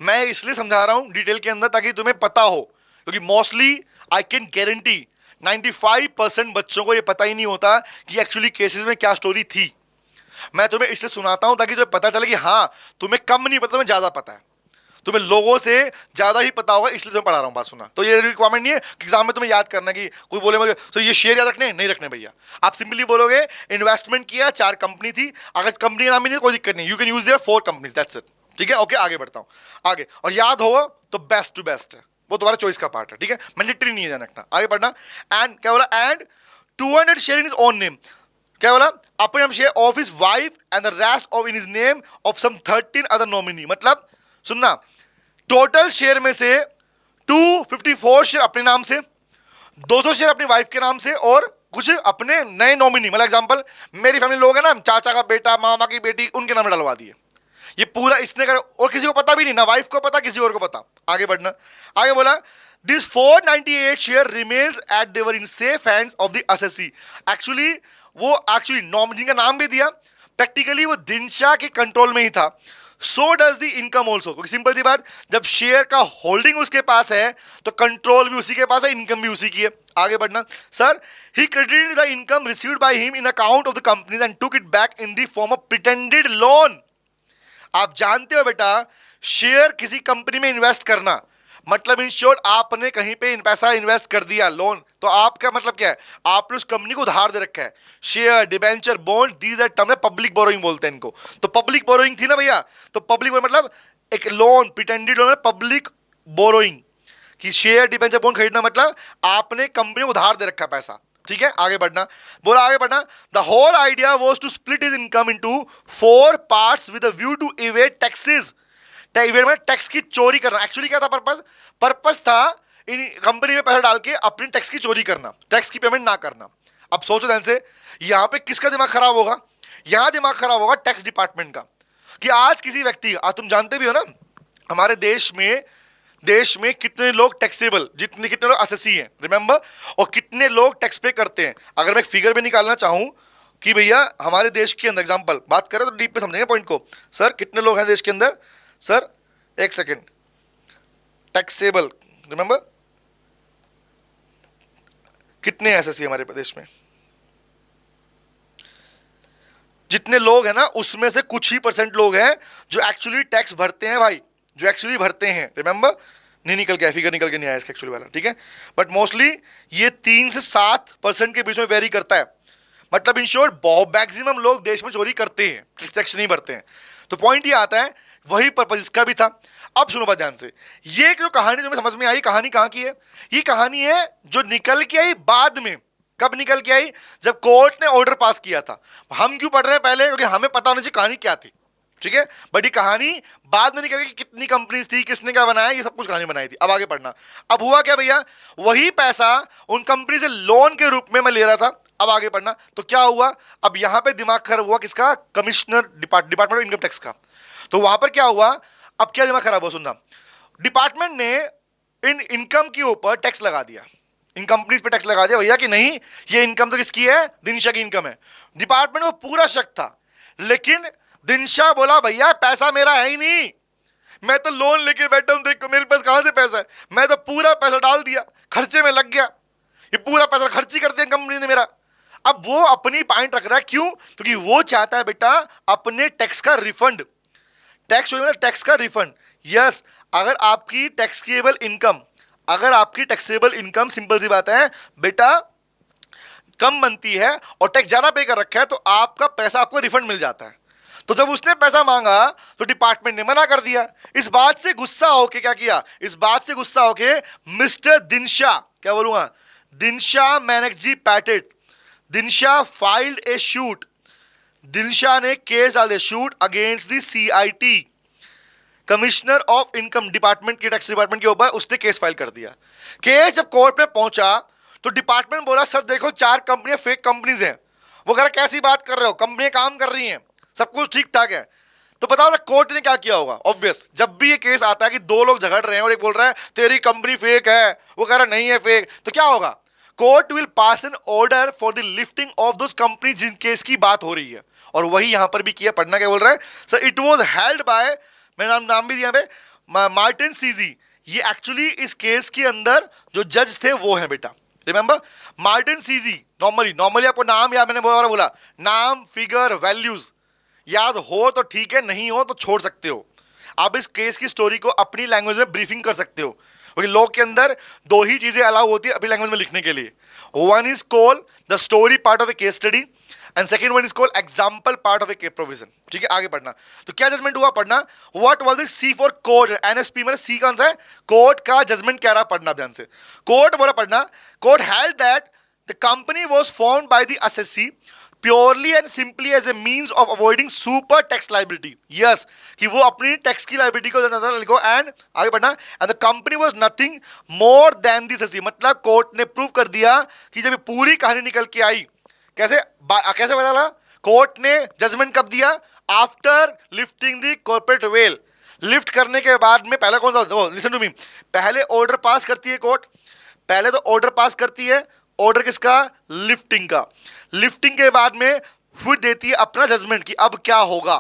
मैं इसलिए समझा रहा हूं डिटेल के अंदर ताकि तुम्हें पता हो, क्योंकि मोस्टली आई कैन गारंटी 95% बच्चों को ये पता ही नहीं होता कि एक्चुअली केसेस में क्या स्टोरी थी। मैं तुम्हें इसलिए सुनाता हूं ताकि तुम्हें पता चले कि हाँ तुम्हें कम नहीं पता, तुम्हें ज्यादा पता है, तुम्हें लोगों से ज्यादा ही पता होगा, इसलिए तुम्हें पढ़ा रहा हूं। बात सुना, तो ये रिक्वायरमेंट नहीं है कि एग्जाम में तुम्हें याद करना कि कोई बोले मुझे तो ये शेयर याद रखने नहीं रखने भैया। आप सिंपली बोलोगे इन्वेस्टमेंट किया, 4 कंपनी थी, अगर कंपनी नाम ही नहीं कोई दिक्कत नहीं, you can use their 4 companies, that's it, ठीक है। ओके, आगे बढ़ता हूं। आगे और याद हो तो बेस्ट टू बेस्ट है, वो तुम्हारा चॉइस का पार्ट है, ठीक है, मैंडेटरी नहीं है ध्यान रखना। आगे बढ़ना। एंड क्या बोला, and 200 share in his own name, क्या बोला, अपने नाम share of his wife and the rest of in his name of some 13 other nominee. मतलब सुनना, टोटल शेयर में से 254 शेयर अपने नाम से, 200 शेयर अपनी वाइफ के नाम से और कुछ अपने नए नॉमिनी, मतलब एग्जांपल मेरी फैमिली लोग हैं ना, चाचा का बेटा, मामा की बेटी, उनके नाम डलवा दिए। ये पूरा इसने कर, और किसी को पता भी नहीं, ना वाइफ को पता किसी और को पता। आगे बढ़ना। आगे बोला this 498 share remains at there in safe hands of the SSC. Actually nominee का नाम भी दिया, प्रैक्टिकली वो दिनशा के कंट्रोल में ही था। So does the income also, क्योंकि सिंपल सी बात, जब शेयर का होल्डिंग उसके पास है तो कंट्रोल भी उसी के पास है, इनकम भी उसी की है। आगे बढ़ना। Sir he credited the income received by him in account of the companies and took it back in the form of pretended loan. आप जानते हो बेटा, शेयर किसी कंपनी में इन्वेस्ट करना मतलब इन शॉर्ट आपने कहीं पे पैसा इन्वेस्ट कर दिया, लोन, तो आपका मतलब क्या है, आपने उस कंपनी को उधार दे रखा है। Share, debenture, bond, these are term है, पब्लिक बोरोइंग बोलते हैं इनको। तो पब्लिक बोरोइंग थी ना भैया, तो पब्लिक मतलब एक loan, pretended loan, public borrowing, कि शेयर, डिबेंचर, बॉन्ड खरीदना मतलब आपने कंपनी को उधार दे रखा पैसा, ठीक है। आगे बढ़ना, बोला आगे बढ़ना। The whole idea was to split his income into 4 parts with a view to evade taxes. Tax की चोरी करना। एक्चुअली क्या था पर्पस था इन कंपनी में पैसा डाल के अपनी टैक्स की चोरी करना, टैक्स की पेमेंट ना करना। अब सोचो ध्यान से, यहां पे किसका दिमाग खराब होगा, यहां दिमाग खराब होगा टैक्स डिपार्टमेंट का, कि आज किसी व्यक्ति, आज तुम जानते भी हो ना हमारे देश में कितने लोग टैक्सेबल, कितने लोग एसएससी हैं, रिमेंबर, और कितने लोग टैक्स पे करते हैं। अगर मैं एक फिगर भी निकालना चाहूं कि भैया हमारे देश के अंदर एग्जांपल बात करें तो डीप पे समझेंगे पॉइंट को। सर कितने लोग हैं देश के अंदर, सर एक सेकेंड, टैक्सेबल, रिमेंबर कितने एसएससी हमारे देश में, जितने लोग हैं ना उसमें से कुछ ही परसेंट लोग हैं जो एक्चुअली टैक्स भरते हैं भाई, जो एक्चुअली भरते हैं। रिमेंबर, नहीं निकल गया, फिगर निकल के नहीं आया इसका एक्चुअली वाला, ठीक है। बट मोस्टली ये 3 से 7% के बीच में वेरी करता है। मतलब इन शॉर्ट बहुत मैक्सिमम लोग देश में चोरी करते हैं, टैक्स नहीं भरते हैं। तो पॉइंट ये आता है, वही पर्पज इसका भी था। अब सुनो बात ध्यान से, ये जो कहानी तुम्हें समझ में आई, कहानी कहां की है, ये कहानी है जो निकल के आई बाद में। कब निकल के आई, जब कोर्ट ने ऑर्डर पास किया था। हम क्यों पढ़ रहे हैं पहले, क्योंकि हमें पता होना चाहिए कहानी क्या थी, ठीक है, बट ये कहानी बाद में निकल कि कितनी कंपनीज थी, किसने क्या बनाया, ये सब कुछ कहानी बनाई थी। अब आगे पढ़ना। अब हुआ क्या भैया, वही पैसा उन कंपनी से लोन के रूप में मैं ले रहा था। अब आगे पढ़ना। तो क्या हुआ, अब यहां पे दिमाग खराब हुआ किसका, commissioner department of income tax का। तो वहां पर क्या हुआ, अब क्या दिमाग खराब हुआ, सुनना। डिपार्टमेंट ने इन इनकम के ऊपर टैक्स लगा दिया, इन कंपनीज पे टैक्स लगा दिया भैया कि नहीं ये इनकम तो किसकी है, दिनशा की इनकम है। डिपार्टमेंट को पूरा शक था, लेकिन दिनशा बोला भैया पैसा मेरा है ही नहीं, मैं तो लोन लेके बैठा हूं, देखो मेरे पास कहां से पैसा है, मैं तो पूरा पैसा डाल दिया, खर्चे में लग गया, ये पूरा पैसा खर्च ही कर दिया कंपनी ने मेरा। अब वो अपनी पॉइंट रख रहा है, क्यों, क्योंकि वो चाहता है बेटा अपने टैक्स का रिफंड, टैक्स का रिफंड। यस, अगर आपकी टैक्सेबल इनकम, अगर आपकी टैक्सेबल इनकम सिंपल सी बात है बेटा कम बनती है और टैक्स ज्यादा पे कर रखा है, तो आपका पैसा आपको रिफंड मिल जाता है। तो जब उसने पैसा मांगा तो डिपार्टमेंट ने मना कर दिया। इस बात से गुस्सा होके क्या किया, इस बात से गुस्सा होके मिस्टर दिनशा, क्या बोलूंगा, दिनशा मैनेक्जी पैटेट, दिनशा फाइल्ड ए शूट, दिनशा ने केस डाल दिया, shoot against the CIT, commissioner of income department के, टैक्स डिपार्टमेंट के ऊपर उसने केस फाइल कर दिया। केस जब कोर्ट में पहुंचा तो डिपार्टमेंट बोला सर देखो 4 कंपनियां फेक कंपनीज हैं। वो कह रहा कैसी बात कर रहे हो, कंपनियां काम कर रही हैं, सब कुछ ठीक ठाक है। तो बताओ ना कोर्ट ने क्या किया होगा। ऑब्वियस, जब भी ये केस आता है कि 2 लोग झगड़ रहे हैं और एक बोल रहा है तेरी कंपनी फेक है, वो कह रहा नहीं है फेक, तो क्या होगा, court will pass an order for the lifting of those company जिन केस की बात हो रही है। और वही यहां पर भी किया। पढ़ना क्या बोल रहा है, sir it was held by, मैंने नाम भी दिया पे, मार्टिन सीजी। ये एक्चुअली इस केस के अंदर जो जज थे वो हैं बेटा, रिमेंबर मार्टिन सीजी। नॉर्मली आपको नाम याद, मैंने बोला नाम फिगर वैल्यूज याद हो तो ठीक है, नहीं हो तो छोड़ सकते हो। आप इस केस की स्टोरी को अपनी लैंग्वेज में ब्रीफिंग कर सकते हो, क्योंकि लॉ के अंदर 2 ही चीजें अलाउ होती है अपनी लैंग्वेज में लिखने के लिए। One is called the story part of a case study and second one is called example part of a provision. ठीक है, आगे पढ़ना। तो क्या जजमेंट हुआ, पढ़ना। What was the C for court, NSP में सी कौन सा है, कोर्ट का जजमेंट क्या रहा, पढ़ना ध्यान से। कोर्ट बोला, पढ़ना, court held that the company was formed by the SSC purely and simply as a means of avoiding super tax liability. Yes, कि वो अपनी टैक्स की लाइबिलिटी को जानता था, लिखो। एंड आगे पढ़ना, and the company was nothing more than this SSC. मतलब कोर्ट ने प्रूव कर दिया कि जब पूरी कहानी निकल के आई, कैसे कैसे पता लगा, कोर्ट ने जजमेंट कब दिया, after lifting the corporate well. Lift करने के बाद में पहले कौन सा, लिसन टू मी, पहले ऑर्डर पास करती है कोर्ट, पहले तो ऑर्डर पास करती है, ऑर्डर किसका, लिफ्टिंग का। लिफ्टिंग के बाद में फिर देती है अपना जजमेंट कि अब क्या होगा।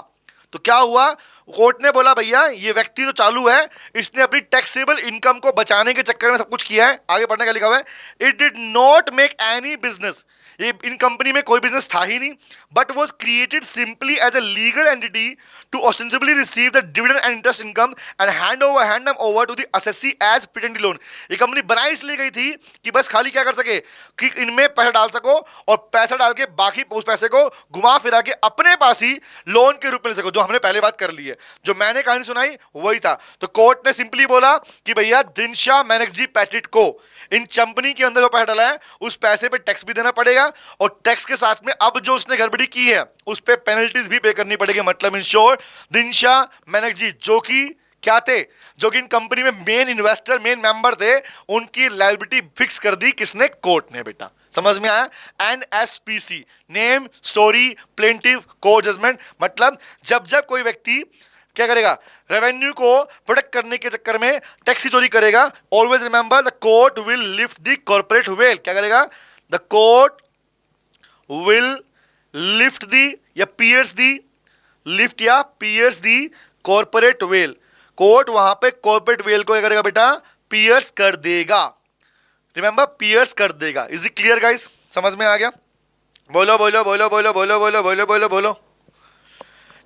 तो क्या हुआ, कोर्ट ने बोला भैया ये व्यक्ति तो चालू है, इसने अपनी टैक्सेबल इनकम को बचाने के चक्कर में सब कुछ किया है। आगे पढ़ने का लिखा हुआ है, it did not make any business, ये इन कंपनी में कोई बिजनेस था ही नहीं, but was created simply as a legal entity to ostensibly receive the dividend and interest income and hand them over to the SSC as pretend loan. ये company बनाई इसलिए गई थी कि बस खाली क्या कर सके कि इनमें पैसा डाल सको और पैसा डाल के बाकी उस पैसे को घुमा फिरा के अपने पास ही लोन के रूप में ले सको, जो हमने पहले बात कर ली है, जो मैंने कहानी सुनाई वही था। तो कोर्ट ने सिंपली बोला कि भैया दिनशा मैनेक्जी पैटेट को इन कंपनी के अंदर जो पैसा डाला है उस पैसे पे टैक्स भी देना पड़ेगा, और टैक्स के साथ में अब जो उसने गड़बड़ी की है उस पे पेनल्टीज भी पे करनी पड़ेगी। मतलब इन शॉर्ट दिनशा मैनेक्जी जो कि क्या थे, जो कि इन कंपनी में मेन इन्वेस्टर, मेन मेंबर थे, उनकी लायबिलिटी फिक्स कर दी किसने, कोर्ट ने बेटा। समझ में आया, NSPC, name story plaintiff court judgment. मतलब जब जब कोई व्यक्ति क्या करेगा, रेवेन्यू को प्रोटेक्ट करने के चक्कर में टैक्स की चोरी करेगा, always remember the court will lift the corporate well. क्या करेगा, द कोर्ट विल लिफ्ट दी या पियर्स दी, लिफ्ट या पियर्स दी कॉर्पोरेट वेल। कोर्ट वहां पे कॉर्पोरेट वेल को क्या करेगा बेटा, पियर्स कर देगा। रिमेंबर पियर्स कर देगा। इज इट क्लियर गाइस, समझ में आ गया, बोलो बोलो बोलो बोलो बोलो बोलो बोलो बोलो बोलो,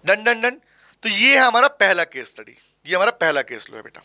डन डन डन। तो ये है हमारा पहला केस स्टडी, ये हमारा पहला केस लो है बेटा।